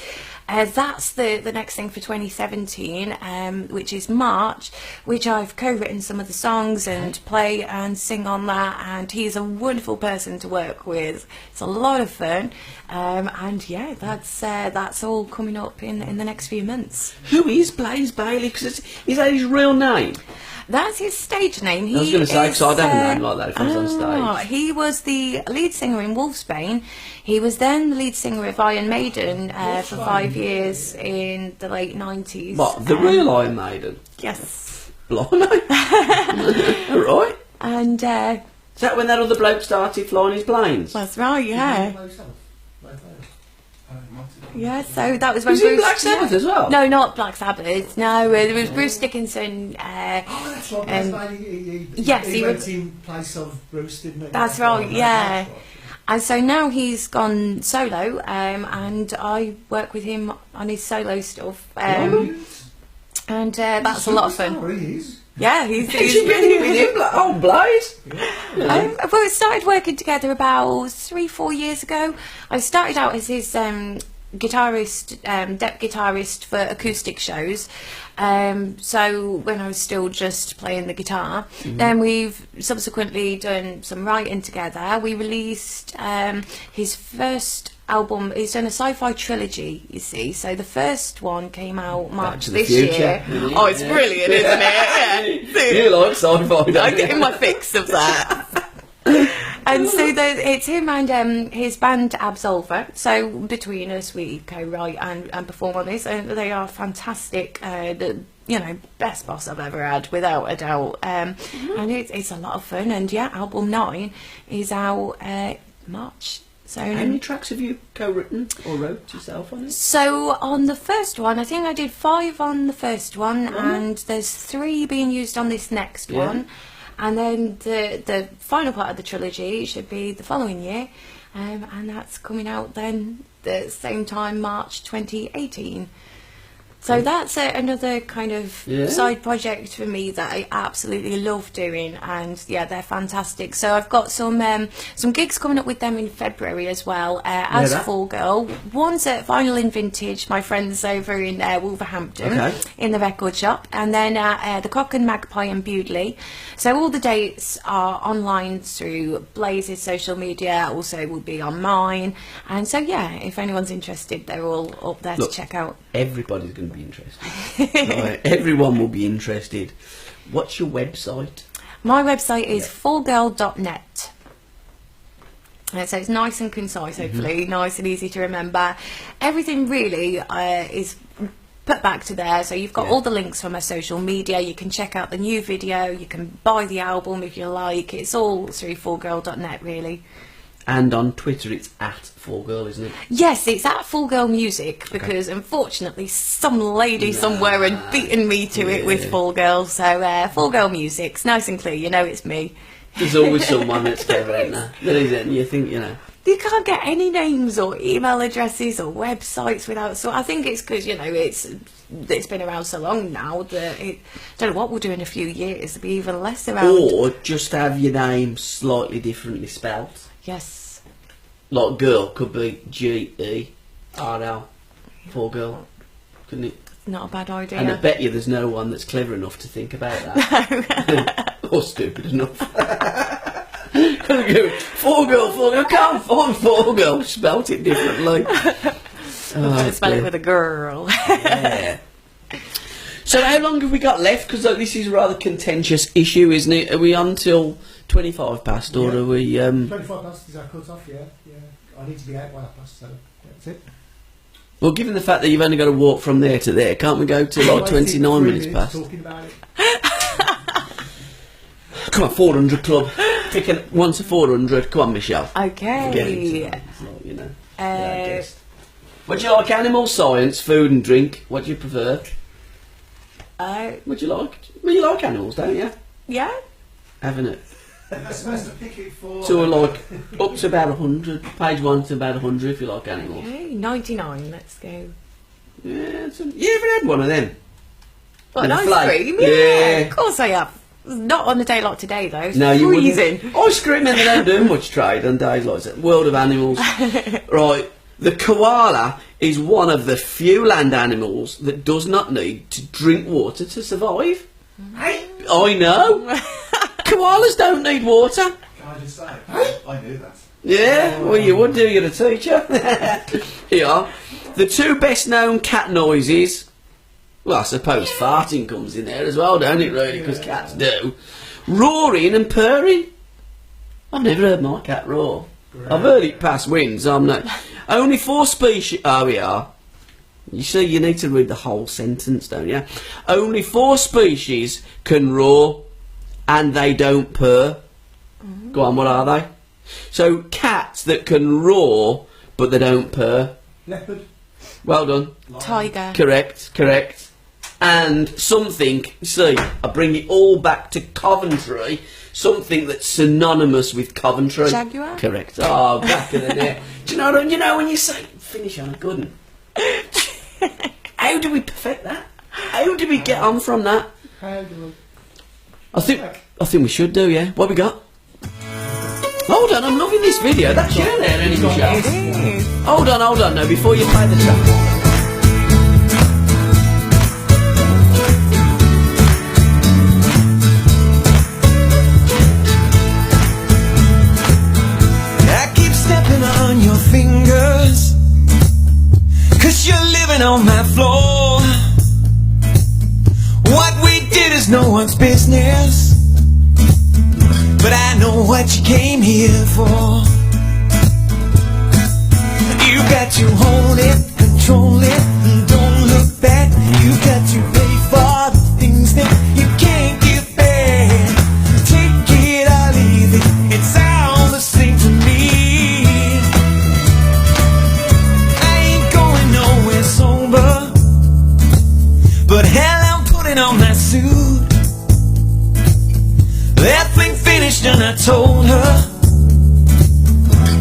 That's the next thing for 2017, which is March, which I've co-written some of the songs and play and sing on that, and he's a wonderful person to work with. It's a lot of fun, and yeah, that's all coming up in the next few months. Who is Blaze Bailey? Because is that his real name? That's his stage name. I was going to say, because I'd have a name like that if I was on stage. He was the lead singer in Wolfsbane. He was then the lead singer of Iron Maiden for 5 years in the late 90s. What, the real Iron Maiden? Yes. Blimey. All right. And Is that when that other bloke started flying his planes? that's right, yeah. Yeah, so that was when Was he in Bruce... Black Sabbath as well? No, not Black Sabbath. No, it was Bruce Dickinson. That's right. yes, he he went was- in place of Bruce, didn't he? That's right, yeah. And so now he's gone solo, and I work with him on his solo stuff. And that's a lot of fun. He is. Yeah, he's Did you get in with him? Like, oh, Blaze? well, we started working together about 3-4 years ago. I started out as his guitarist, depth guitarist for acoustic shows. So when I was still just playing the guitar, then we've subsequently done some writing together. We released his first album. He's done a sci-fi trilogy, you see. So the first one came out March to the this Future. year. Oh, it's brilliant, isn't it? Yeah. You like sci-fi, don't I'm you? getting my fix of that. And so it's him and his band Absolver. So between us, we co-write and perform on this, and they are fantastic. The best boss I've ever had, without a doubt. And it's a lot of fun. And yeah, album 9 is out March. So How many tracks have you co-written or wrote yourself on it? So on the first one, I think I did 5 on the first one, and there's 3 being used on this next one. And then the final part of the trilogy should be the following year, and that's coming out then the same time, March 2018. So that's another kind of Yeah. side project for me that I absolutely love doing, and yeah, they're fantastic. So I've got some gigs coming up with them in February as well, as that? Fall Girl. One's at Vinyl and Vintage, my friends over in Wolverhampton, Okay. in the record shop, and then at the Cock and Magpie in Bewdley. So all the dates are online through Blaze's social media, also will be on mine, and so yeah, if anyone's interested, they're all up there Look. to check out. Everybody's going to be interested. Right, everyone will be interested. What's your website? My website is fallgirl.net. So it's nice and concise, hopefully, nice and easy to remember. Everything really is put back to there. So you've got all the links from my social media. You can check out the new video. You can buy the album if you like. It's all through fallgirl.net, really. And on Twitter, it's at 4Girl, isn't it? Yes, it's at Fall Girl Music because unfortunately some lady somewhere had beaten me to it with Fall Girl. So Fall Girl Music's nice and clear. You know it's me. There's always someone that's clever, isn't there? There isn't. You think, you know. You can't get any names or email addresses or websites without. So I think it's because it's been around so long now that don't know what we'll do in a few years. It'll be even less around. Or just have your name slightly differently spelled. Yes. Like girl could be GERL. 4Girl. Couldn't it? Not a bad idea. And I bet you there's no one that's clever enough to think about that. Or stupid enough. Couldn't go 4Girl. Can't find 4Girl. Spelt it differently. Spell it with a girl. Yeah. So how long have we got left? Because this is a rather contentious issue, isn't it? Are we on till 25 past, or are we... 25 past is our cut-off, yeah. I need to be out by that past, so that's it. Well, given the fact that you've only got to walk from there to there, can't we go to like 29 minutes past? Talking about it. Come on, 400 club. Picking once a 400. Come on, Michelle. Okay. Get into that. It's like, you know. I guess. What do you like? Animal, science, food and drink? What do you prefer? What do you like? Well, you like animals, don't you? Yeah. Haven't it? I'm supposed to pick it for... So like up to about 100. Page 1 to about 100 if you like animals. Okay, 99. Let's go. Yeah, you ever had one of them? What, an And a ice flake? cream? Yeah. Yeah, of course I have. Not on a day like today though. It's No, you freezing. wouldn't. Ice cream, and they don't do much trade on days like that. World of animals. Right, the koala is one of the few land animals that does not need to drink water to survive. Hey, I know. Koalas don't need water. Can I just say, I knew that. Yeah, well you would do, you're a teacher. Yeah. The two best known cat noises, well I suppose farting comes in there as well, don't it really, because cats do. Roaring and purring. I've never heard my cat roar. I've heard it pass winds, I'm not. Only 4 species, oh we are. You see, you need to read the whole sentence, don't you? Only 4 species can roar and they don't purr. Go on, what are they? So, cats that can roar but they don't purr. Leopard. Well done. Tiger. Correct. And something, see, I bring it all back to Coventry, something that's synonymous with Coventry. Jaguar? Correct. Oh, back of the net. Do you know when you say, finish on a good one? How do we perfect that? How do we get on from that? How do I think we should do, yeah. What we got? Hold on, I'm loving this video. That's you there, any Michelle. Hold on, no, before you play the track. I keep stepping on your fingers, 'cause you're living on my floor. What we did is no one's business, but I know what you came here for. You got to hold it, control it, and don't look back. You got to pay for the things that you can't get back. Take it or leave it, it's all the same to me. I ain't going nowhere sober, but hell, I'm putting on my suit. That thing finished and I told her,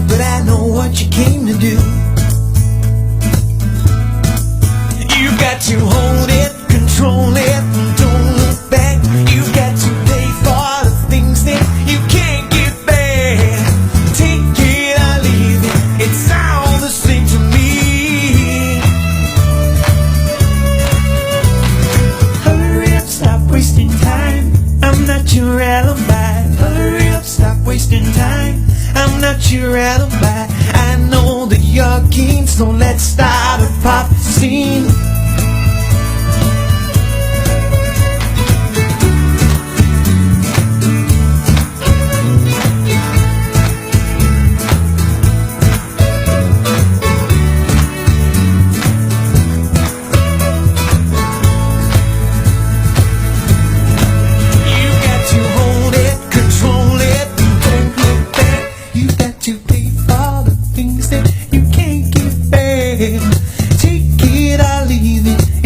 but I know what you came to do. You got to hold so let's start a pop scene.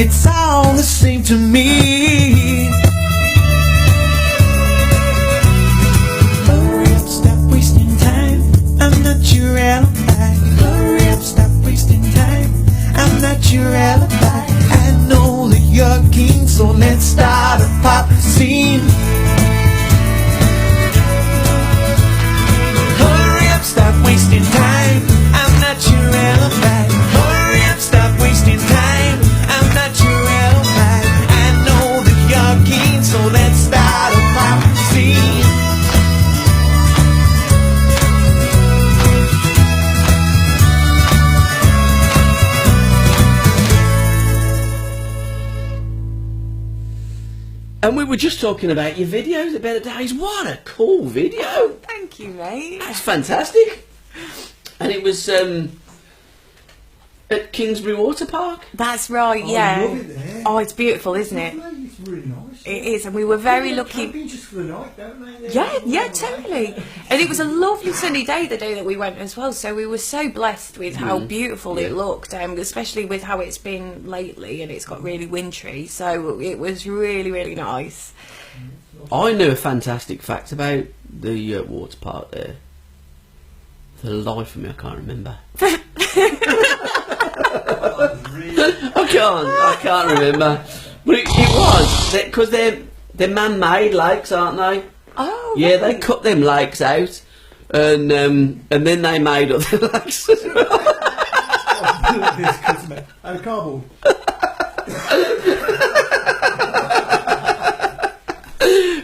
It's all the same to me. Hurry up, stop wasting time. I'm not your alibi. Hurry up, stop wasting time. I'm not your alibi. I know that you're keen, so let's start a pop scene. Hurry up, stop wasting time. I'm not your alibi. Hurry up, stop wasting time. I'm not your alibi. I know that you're keen, so let's start a pop scene. And we were just talking about your videos at Better Days. What a cool video! Thank you, mate. That's fantastic. And it was at Kingsbury Water Park. That's right, I yeah. love it there. Oh, it's beautiful, isn't it? It's really nice. It is, and we were very They lucky. camping just for the night, don't they? Yeah, totally. And it was a lovely sunny day the day that we went as well, so we were so blessed with how beautiful it looked, especially with how it's been lately, and it's got really wintry, so it was really, really nice. I knew a fantastic fact about the water park there. For the life of me, I can't remember. I can't remember. But it was because they're man-made lakes, aren't they? Oh, Yeah, right. they cut them lakes out, and then they made other lakes as well. And cardboard.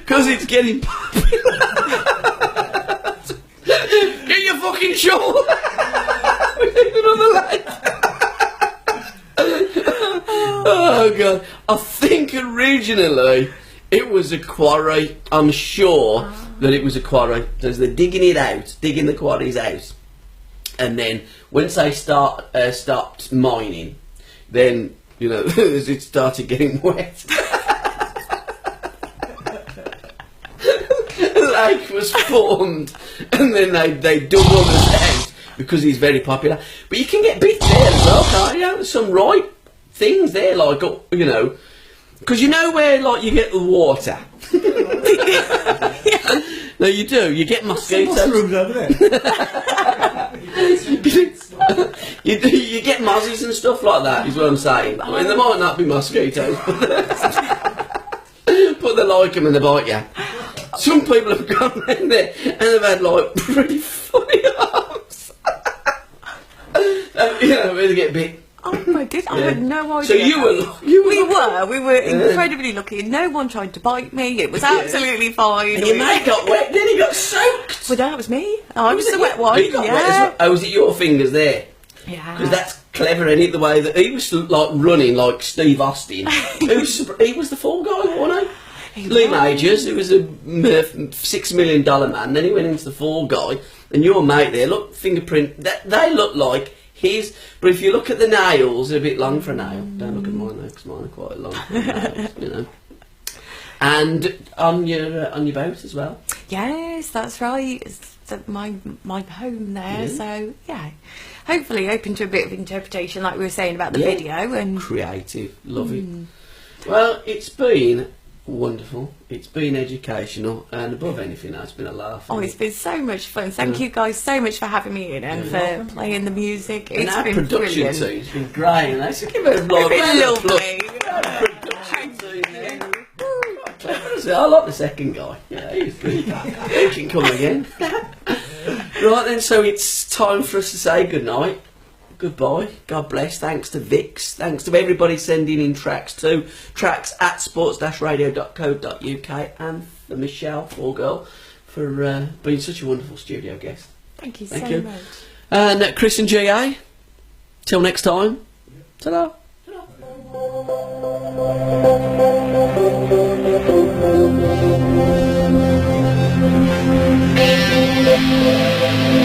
Because it's getting popular. Get your fucking shovel. We need another lake. Oh god! I think originally it was a quarry. I'm sure that it was a quarry. So they're digging the quarries out, and then once they stopped mining, then it started getting wet. The lake was formed, and then they dug all this out because he's very popular. But you can get bits there as well, can't you? There's some right things there, like because where you get the water. No, you do. You get mosquitoes. Mushrooms over there. You get mozzies and stuff like that. Is what I'm saying. I mean, there might not be mosquitoes, but they like them and they bite you. Some people have gone in there and they've had pretty funny arms. Really get bit. Oh my goodness, I had no idea. So you were We were incredibly lucky. No one tried to bite me. It was absolutely fine. And your mate got wet, then he got soaked. Well, that was me. I was the wet one. He got wet as well. Oh, was it your fingers there? Yeah. Because that's clever, isn't it? The way that he was running like Steve Austin. He was the Fall Guy, wasn't he? Lee Majors, who was a $6 million man. Then he went into the Fall Guy, and your mate there, look, fingerprint. They look like his. But if you look at the nails, they're a bit long for a nail. Don't look at mine though, because mine are quite long for nails, And on your boat as well. Yes, that's right. It's my home there. So yeah, hopefully open to a bit of interpretation, like we were saying about the video and creative. Love it. Well, it's been wonderful. It's been educational, and above anything, it's been a laugh. Oh, it's been so much fun. Thank you guys so much for having me in and for playing the music. And It's our been production brilliant. team's been great, and let's give it a It's been lovely. Production team. Quite clever, isn't it? I like the second guy. Yeah, he's good. He can come again. Right then, so it's time for us to say goodnight. Goodbye. God bless. Thanks to Vix. Thanks to everybody sending in tracks too. Tracks at sports-radio.co.uk, and for Michelle, Fall Girl, for being such a wonderful studio guest. Thank you Thank so you. much. And Chris and GA. Till next time. Ta-da. Thank you.